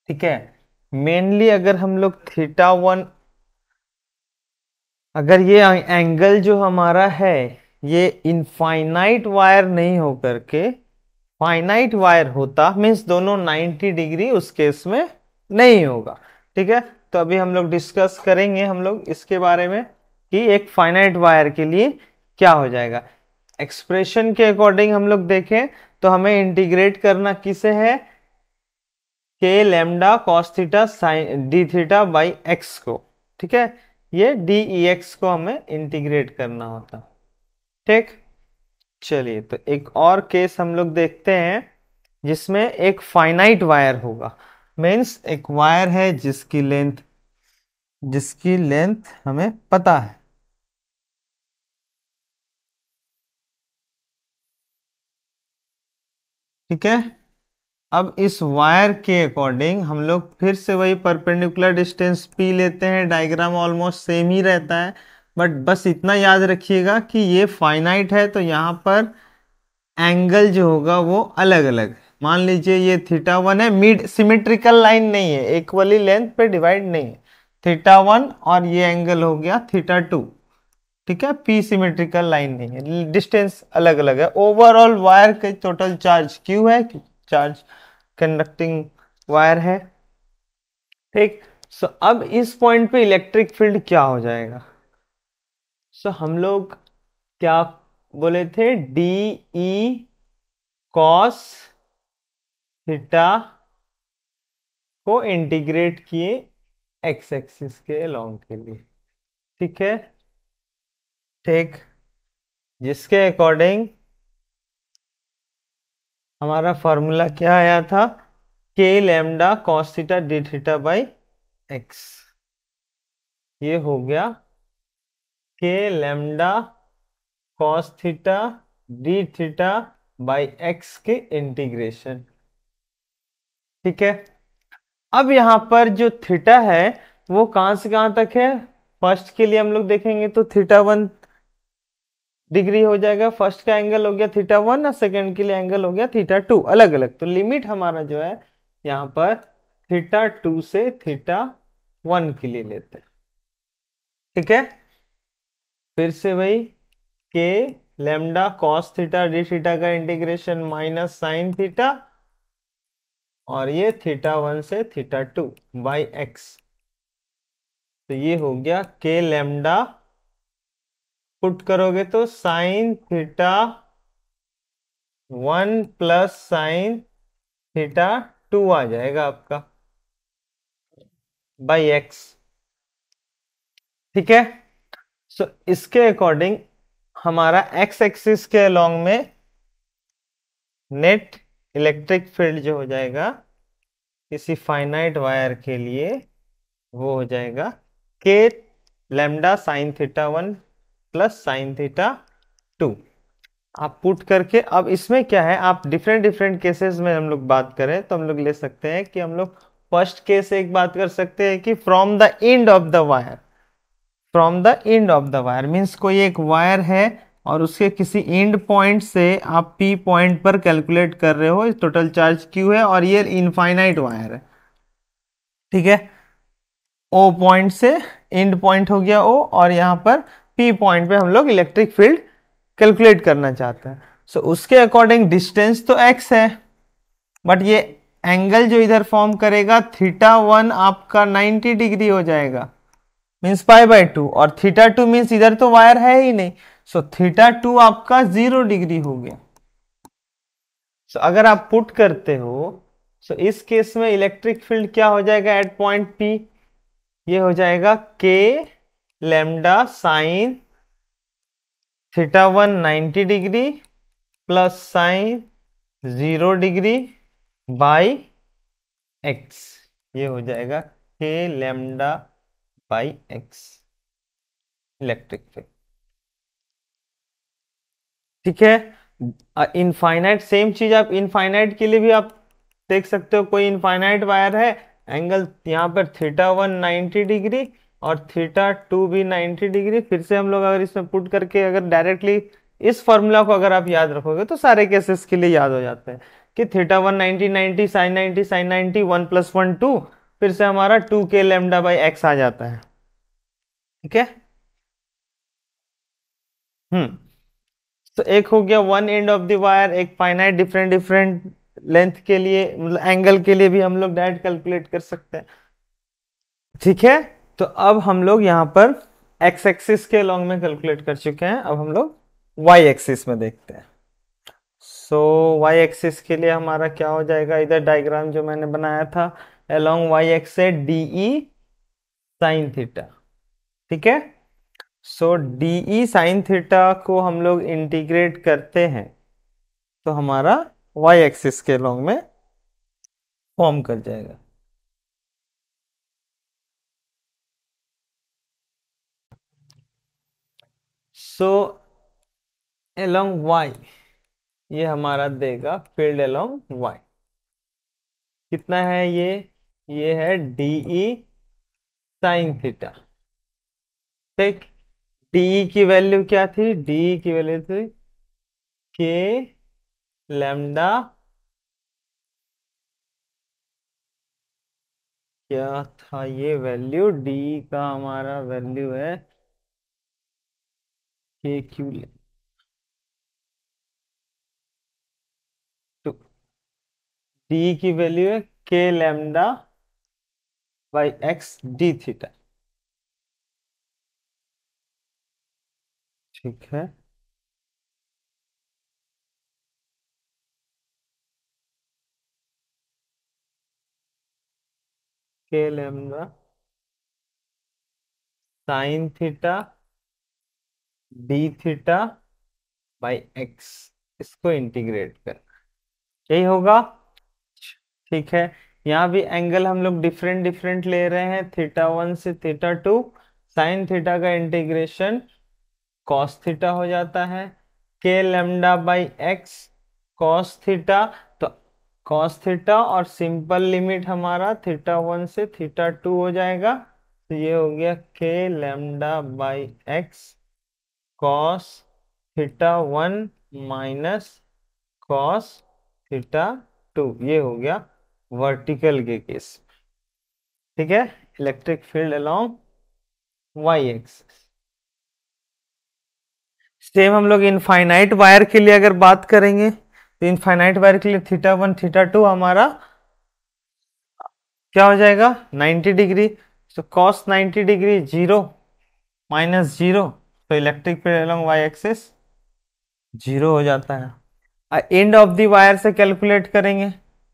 ठीक है। मेनली अगर हम लोग θ1, अगर ये एंगल जो हमारा है ये इनफाइनाइट वायर नहीं होकर के फाइनाइट वायर होता, मीन्स दोनों 90 डिग्री, उस केस में नहीं होगा। ठीक है। तो अभी हम लोग डिस्कस करेंगे हम लोग इसके बारे में कि एक फाइनाइट वायर के लिए क्या हो जाएगा। एक्सप्रेशन के अकॉर्डिंग हम लोग देखें तो हमें इंटीग्रेट करना किसे है, k lambda cos theta sine D theta by x को। ठीक है। ये डी ई एक्स को हमें इंटीग्रेट करना होता। ठीक। चलिए, तो एक और केस हम लोग देखते हैं जिसमें एक फाइनाइट वायर होगा। मीन्स एक वायर है जिसकी लेंथ हमें पता है। ठीक है। अब इस वायर के अकॉर्डिंग हम लोग फिर से वही परपेंडिकुलर डिस्टेंस पी लेते हैं। डायग्राम ऑलमोस्ट सेम ही रहता है, बट बस इतना याद रखिएगा कि ये फाइनाइट है, तो यहाँ पर एंगल जो होगा वो अलग अलग। मान लीजिए ये थीटा 1 है, मिड सिमेट्रिकल लाइन नहीं है, इक्वली लेंथ पे डिवाइड नहीं है। थीटा 1 और ये एंगल हो गया थीटा 2। ठीक है, पी सिमेट्रिकल लाइन नहीं है, डिस्टेंस अलग अलग है। ओवरऑल वायर के टोटल चार्ज क्यू है, चार्ज कंडक्टिंग वायर है। ठीक। सो अब इस पॉइंट पे इलेक्ट्रिक फील्ड क्या हो जाएगा? सो हम लोग क्या बोले थे? डी ई कॉस थीटा को इंटीग्रेट किए एक्स एक्सिस के लॉन्ग के लिए। ठीक है। ठीक। जिसके अकॉर्डिंग हमारा फॉर्मूला क्या आया था? के lambda cos theta d theta by x. ये हो गया k lambda cos theta d theta by x के इंटीग्रेशन। ठीक है। अब यहां पर जो थीटा है वो कहां से कहां तक है? फर्स्ट के लिए हम लोग देखेंगे तो थीटा 1 डिग्री हो जाएगा, फर्स्ट का एंगल हो गया थीटा 1 और सेकंड के लिए एंगल हो गया थीटा 2, अलग अलग। तो लिमिट हमारा जो है यहाँ पर थीटा 2 से थीटा 1 के लिए लेते हैं। ठीक है। फिर से वही के lambda cos theta d theta का इंटीग्रेशन माइनस साइन थीटा, और ये थीटा 1 से थीटा 2 बाई एक्स। तो ये हो गया के लेमडा, पुट करोगे तो sine theta 1 plus sine theta 2 आ जाएगा आपका बाई एक्स। ठीक है। सो इसके अकॉर्डिंग हमारा एक्स एक्सिस के अलोंग में नेट इलेक्ट्रिक फील्ड जो हो जाएगा किसी फाइनाइट वायर के लिए, वो हो जाएगा के lambda sine theta 1 plus sine theta 2। आप पुट करके, अब इसमें क्या है, आप डिफरेंट डिफरेंट केसेस में हम लोग बात करें तो हम लोग ले सकते हैं कि हम लोग फर्स्ट केस एक बात कर सकते हैं कि from the end of the wire, from the end of the wire means कोई एक वायर है और उसके किसी एंड पॉइंट से आप पी पॉइंट पर कैलकुलेट कर रहे हो, टोटल चार्ज क्यू है और ये इनफाइनाइट वायर है। ठीक है। ओ पॉइंट से एंड पॉइंट हो गया ओ, और यहाँ पर पी पॉइंट पे हम लोग इलेक्ट्रिक फील्ड कैलकुलेट करना चाहते हैं। सो उसके अकॉर्डिंग डिस्टेंस तो एक्स है, बट ये एंगल जो इधर फॉर्म करेगा थीटा 1 आपका 90 डिग्री हो जाएगा, मीन्स π/2, और थीटा 2 मीन्स इधर तो वायर है ही नहीं, सो थीटा 2 आपका 0 डिग्री हो गया। सो अगर आप पुट करते हो, सो इस केस में इलेक्ट्रिक फील्ड क्या हो जाएगा एट पॉइंट पी? ये हो जाएगा के lambda sine theta 1 90 degree plus sign 0 degree by x. ये हो जाएगा के lambda by x electric field. ठीक है। इनफाइनाइट सेम चीज आप इनफाइनाइट के लिए भी आप देख सकते हो। कोई इनफाइनाइट वायर है, एंगल यहाँ पर थीटा 1 90 डिग्री और थीटा 2 भी 90 डिग्री। फिर से हम लोग अगर इसमें पुट करके अगर डायरेक्टली इस फॉर्मूला को अगर आप याद रखोगे तो सारे केसेस के लिए याद हो जाते हैं कि थीटा 1 90 90 साइन 90 साइन 90 1 + 1 2, फिर से हमारा 2 के लेमडा बाई एक्स आ जाता है। ठीक है। तो एक हो गया one and of the wire, एक फाइनाइट डिफरेंट डिफरेंट लेंथ के लिए, मतलब एंगल के लिए भी हम लोग डायरेक्ट कैलकुलेट कर सकते हैं। ठीक है। तो अब हम लोग यहाँ पर एक्स एक्सिस के लॉन्ग में कैलकुलेट कर चुके हैं, अब हम लोग वाई एक्सिस में देखते हैं। सो वाई एक्सिस के लिए हमारा क्या हो जाएगा, इधर डायग्राम जो मैंने बनाया था अलोंग वाई एक्स से डीई साइन थीटा। ठीक है। सो डीई साइन थीटा को हम लोग इंटीग्रेट करते हैं तो हमारा वाई एक्सिस के लॉन्ग में फॉर्म कर जाएगा। सो अलोंग वाई ये हमारा देगा फील्ड अलोंग वाई। कितना है ये है डीई साइन थीटा। ठीक। डीई की वैल्यू क्या थी? डीई की वैल्यू थी के लैम्डा, क्या था ये वैल्यू? डी का हमारा वैल्यू है के क्यू, तो डी की वैल्यू है के lambda by x d theta. ठीक है। के lambda sine theta d theta by x, इसको इंटीग्रेट कर, यही होगा। ठीक है। यहाँ भी एंगल हम लोग डिफरेंट डिफरेंट ले रहे हैं, थीटा 1 से थीटा 2। साइन थीटा का इंटीग्रेशन कॉस थीटा हो जाता है, के lambda by x cos theta. तो कॉस थीटा और सिंपल लिमिट हमारा थीटा 1 से थीटा 2 हो जाएगा। तो ये हो गया k lambda by x cos theta 1 minus cos theta 2। ये हो गया वर्टिकल के केस। ठीक है। Electric field along Y axis. Same हम लोग इनफाइनाइट वायर के लिए अगर बात करेंगे तो इनफाइनाइट वायर के लिए थीटा 1 थीटा 2 हमारा क्या हो जाएगा? 90 डिग्री। तो कॉस 90 डिग्री 0 माइनस 0, तो electric field along Y axis 0 हो जाता है। एंड ऑफ द वायर से कैलकुलेट करेंगे,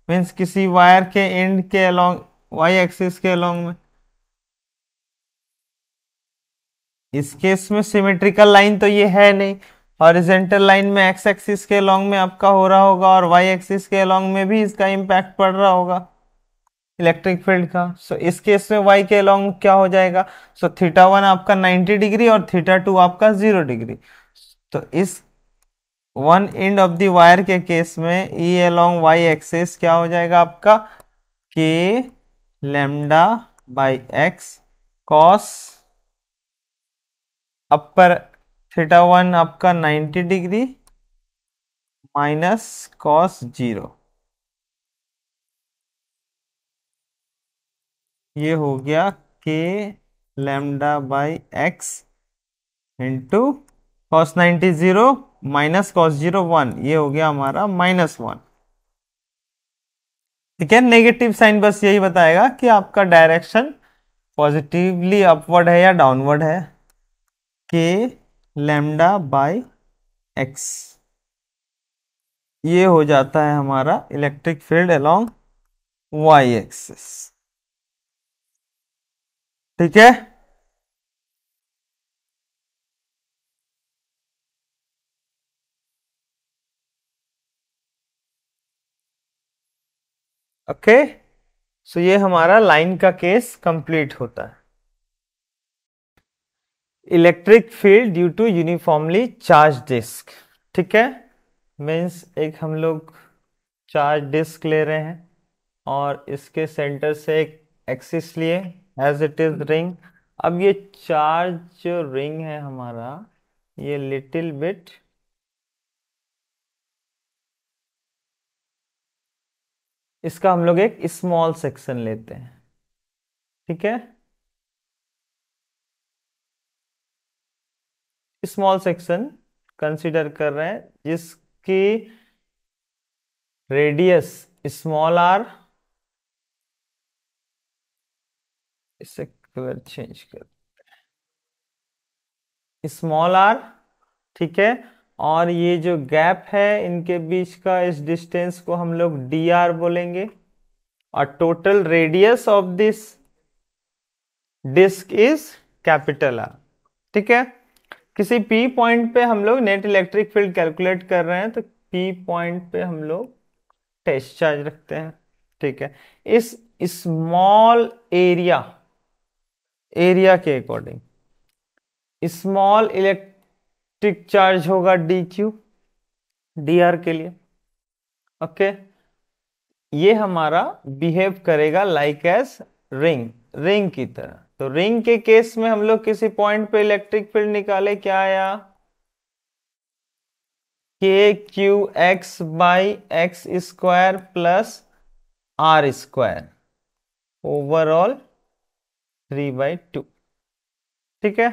मीन्स किसी वायर के एंड के अलोंग वाई एक्सिस के अलोंग में। इस केस में सिमेट्रिकल लाइन तो ये है नहीं, हॉरिजेंटल लाइन में एक्स एक्सिस के अलोंग में आपका हो रहा होगा और वाई एक्सिस के अलोंग में भी इसका इम्पैक्ट पड़ रहा होगा इलेक्ट्रिक फील्ड का। सो इस केस में वाई के अलोंग क्या हो जाएगा? सो थीटा 1 आपका 90 डिग्री और थीटा 2 आपका 0 डिग्री। तो इस one and of the wire के केस में ई अलोंग वाई एक्सिस क्या हो जाएगा आपका? के lambda by x cos upper theta 1 आपका 90 डिग्री माइनस कॉस 0। ये हो गया k lambda by x into cos 90 0 minus cos 0 1। ये हो गया हमारा -1। ठीक है। नेगेटिव साइन बस यही बताएगा कि आपका डायरेक्शन पॉजिटिवली अपवर्ड है या डाउनवर्ड है। के लैम्डा बाई एक्स, ये हो जाता है हमारा electric field along Y axis. ठीक है। ओके। सो ये हमारा लाइन का केस कंप्लीट होता है। Electric field due to uniformly charge disc. ठीक है। मीन्स एक हम लोग चार्ज डिस्क ले रहे हैं और इसके सेंटर से एक एक्सिस लिए एज इट इज रिंग। अब ये चार्ज जो रिंग है हमारा, ये लिटिल बिट इसका हम लोग एक स्मॉल सेक्शन लेते हैं। ठीक है। स्मॉल सेक्शन कंसीडर कर रहे हैं जिसकी रेडियस स्मॉल आर, इसे कलर चेंज कर स्मॉल आर। ठीक है। और ये जो गैप है इनके बीच का, इस डिस्टेंस को हम लोग डी आर बोलेंगे। और total radius of this disc is capital r. ठीक है। किसी पी पॉइंट पे हम लोग नेट इलेक्ट्रिक फील्ड कैलकुलेट कर रहे हैं, तो पी पॉइंट पे हम लोग टेस्ट चार्ज रखते हैं। ठीक है। इस स्मॉल एरिया के अकॉर्डिंग स्मॉल इलेक्ट्रिक चार्ज होगा डी क्यू डी आर के लिए। ओके, ये हमारा बिहेव करेगा लाइक एज रिंग, रिंग की तरह। तो रिंग के केस में हम लोग किसी पॉइंट पे इलेक्ट्रिक फील्ड निकाले, क्या आया, k q x by x square plus r square overall 3/2। ठीक है,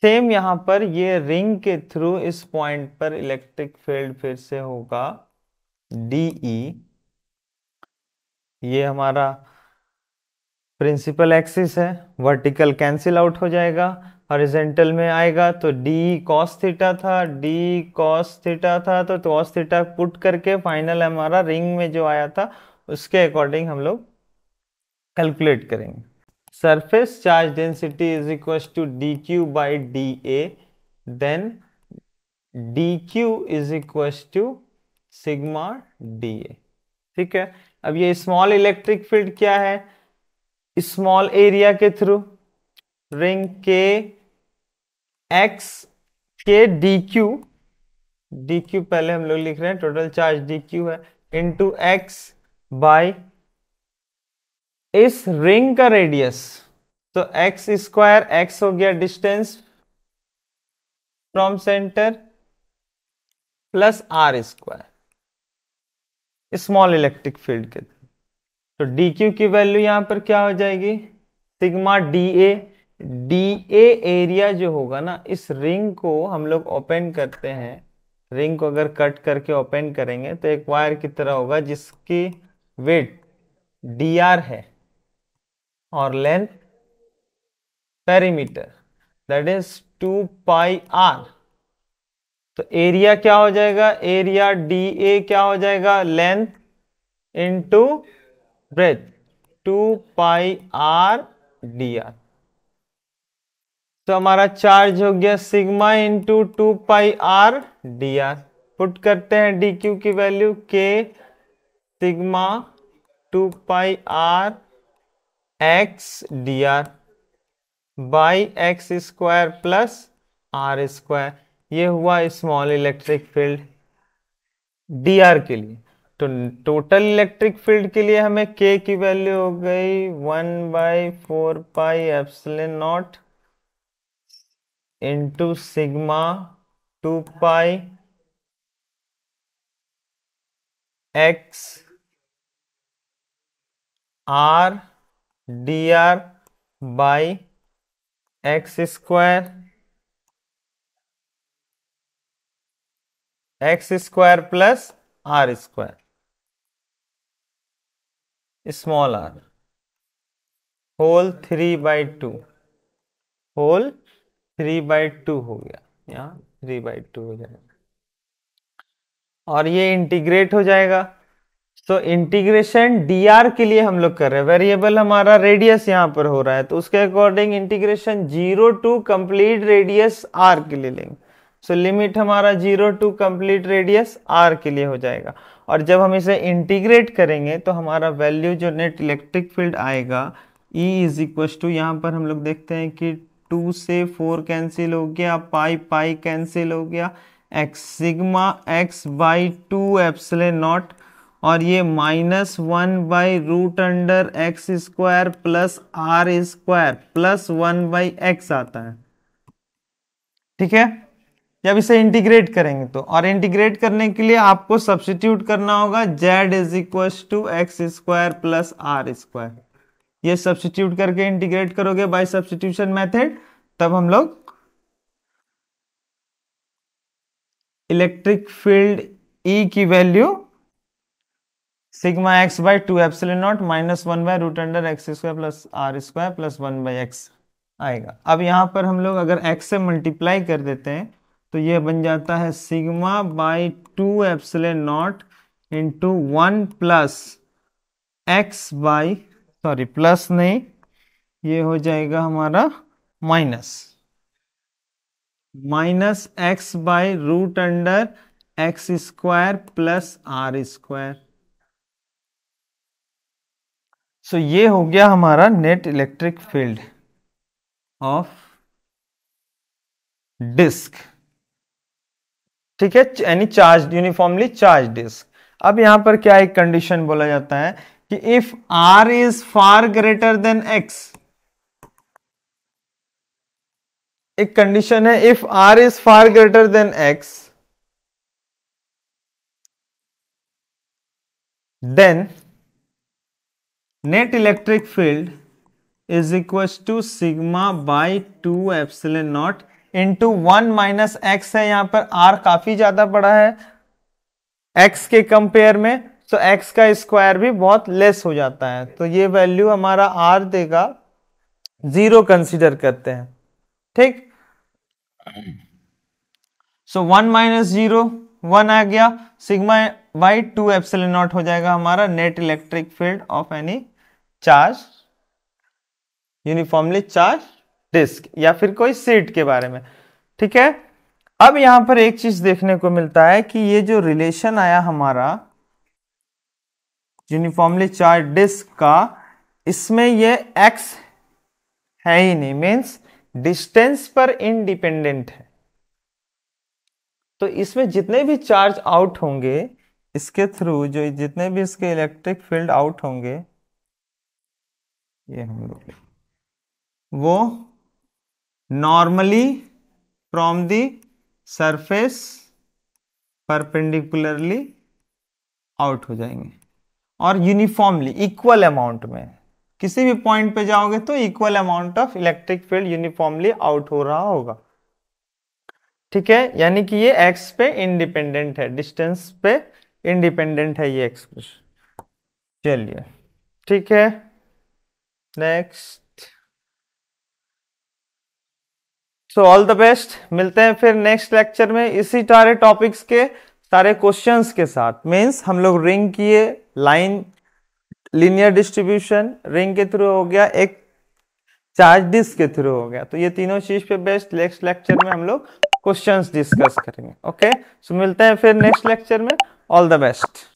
सेम यहां पर ये रिंग के थ्रू इस पॉइंट पर इलेक्ट्रिक फील्ड फिर से होगा डीई। ये हमारा प्रिंसिपल एक्सिस है, वर्टिकल कैंसिल आउट हो जाएगा, हॉरिजॉन्टल में आएगा तो डी कॉस थीटा था, डी कॉस थीटा था, तो कॉस थीटा पुट करके फाइनल हमारा रिंग में जो आया था उसके अकॉर्डिंग हम लोग कैलकुलेट करेंगे। Surface charge density is equal to d q by d a, then d q is equal to sigma d a. ठीक है, अब ये स्मॉल इलेक्ट्रिक फील्ड क्या है, स्मॉल एरिया के थ्रू रिंग के एक्स के डी क्यू पहले हम लोग लिख रहे हैं, टोटल चार्ज डी क्यू है, इंटू एक्स बाई इस रिंग का रेडियस, तो एक्स स्क्वायर, एक्स हो गया distance from centre, plus r square small electric field के थ्रू। तो डी क्यू की वैल्यू यहां पर क्या हो जाएगी, sigma d a. D a area जो होगा ना, इस रिंग को हम लोग ओपन करते हैं, रिंग को अगर कट करके ओपन करेंगे तो एक वायर की तरह होगा जिसकी वेट डी आर है और length perimeter that is 2πr। तो एरिया क्या हो जाएगा, एरिया डी ए क्या हो जाएगा, length into breadth 2πr d r. तो हमारा चार्ज हो गया sigma into 2πr d r. Put करते हैं डी क्यू की value k sigma 2πr x d r by x square plus r square. ये हुआ small electric field d r के लिए। तो टोटल इलेक्ट्रिक फील्ड के लिए हमें के की वैल्यू हो गई 1/4πε0 into sigma 2π x r d r by x square plus r square small r whole 3/2 whole 3/2 हो गया, यहाँ 3/2 हो जाएगा और ये इंटीग्रेट हो जाएगा। तो इंटीग्रेशन डी आर के लिए हम लोग कर रहे हैं, वेरिएबल हमारा रेडियस यहाँ पर हो रहा है, तो उसके according integration 0 to complete radius r के लिए लेंगे। सो लिमिट हमारा 0 टू कंप्लीट रेडियस आर के लिए हो जाएगा। और जब हम इसे इंटीग्रेट करेंगे तो हमारा वैल्यू जो नेट इलेक्ट्रिक फील्ड आएगा E इज इक्वल टू, यहाँ पर हम लोग देखते हैं कि 2 से 4 कैंसिल हो गया, पाई पाई कैंसिल हो गया, x sigma x by 2 epsilon naught, और ये -1/√अंडर x square plus r square plus 1/x आता है। ठीक है, जब इसे इंटीग्रेट करेंगे तो, और इंटीग्रेट करने के लिए आपको सब्स्टिट्यूट करना होगा z is equal to x square plus r square. ये सब्स्टिट्यूट करके इंटीग्रेट करोगे बाय सब्स्टिट्यूशन मेथड, तब हम लोग इलेक्ट्रिक फील्ड E की value sigma x by 2 epsilon naught -1/√x square plus r square plus 1/x आएगा। अब यहाँ पर हम लोग अगर x से मल्टीप्लाई कर देते हैं तो ये बन जाता है sigma by 2 epsilon not into 1 plus x by, sorry plus नहीं, ये हो जाएगा हमारा minus x by √x square plus r square. So ये हो गया हमारा net electric field of disc. ठीक है, यानी चार्ज, यूनिफॉर्मली चार्ज डिस्क। अब यहां पर क्या एक कंडीशन बोला जाता है कि if r is far greater than x, एक कंडीशन है if r is far greater than x, then net electric field is equal to sigma by 2 epsilon not into 1 minus x है। यहां पर आर काफी ज्यादा बड़ा है एक्स के कंपेयर में, तो एक्स का स्क्वायर भी बहुत लेस हो जाता है, तो ये वैल्यू हमारा आर देगा 0 कंसीडर करते हैं। ठीक, सो 1 माइनस 0 1 आ गया, सिग्मा बाई 2 एप्सिलॉन नॉट हो जाएगा हमारा net electric field of any charge, uniformly charge disc या फिर कोई सीट के बारे में। ठीक है, अब यहां पर एक चीज देखने को मिलता है कि ये जो रिलेशन आया हमारा यूनिफॉर्मली चार्ज डिस्क का, इसमें ये x है ही नहीं, मीन्स डिस्टेंस पर इंडिपेंडेंट है। तो इसमें जितने भी चार्ज आउट होंगे इसके थ्रू, जो जितने भी इसके इलेक्ट्रिक फील्ड आउट होंगे, ये हम लोग वो normally from the surface perpendicularly out हो जाएंगे और यूनिफॉर्मली इक्वल अमाउंट में, किसी भी पॉइंट पे जाओगे तो equal amount of electric field uniformly out हो रहा होगा। ठीक है, यानी कि ये एक्स पे इंडिपेंडेंट है, डिस्टेंस पे इंडिपेंडेंट है ये एक्सप्रेशन। चलिए ठीक है, next. So all the best, मिलते हैं फिर नेक्स्ट लेक्चर में इसी सारे टॉपिक्स के सारे क्वेश्चंस के साथ। मींस हम लोग रिंग किए, लाइन लीनियर डिस्ट्रीब्यूशन, रिंग के थ्रू हो गया, एक चार्ज डिस्क के थ्रू हो गया, तो ये तीनों चीज पे बेस्ट नेक्स्ट लेक्चर में हम लोग क्वेश्चंस डिस्कस करेंगे। ओके, सो मिलते हैं फिर नेक्स्ट लेक्चर में। All the best.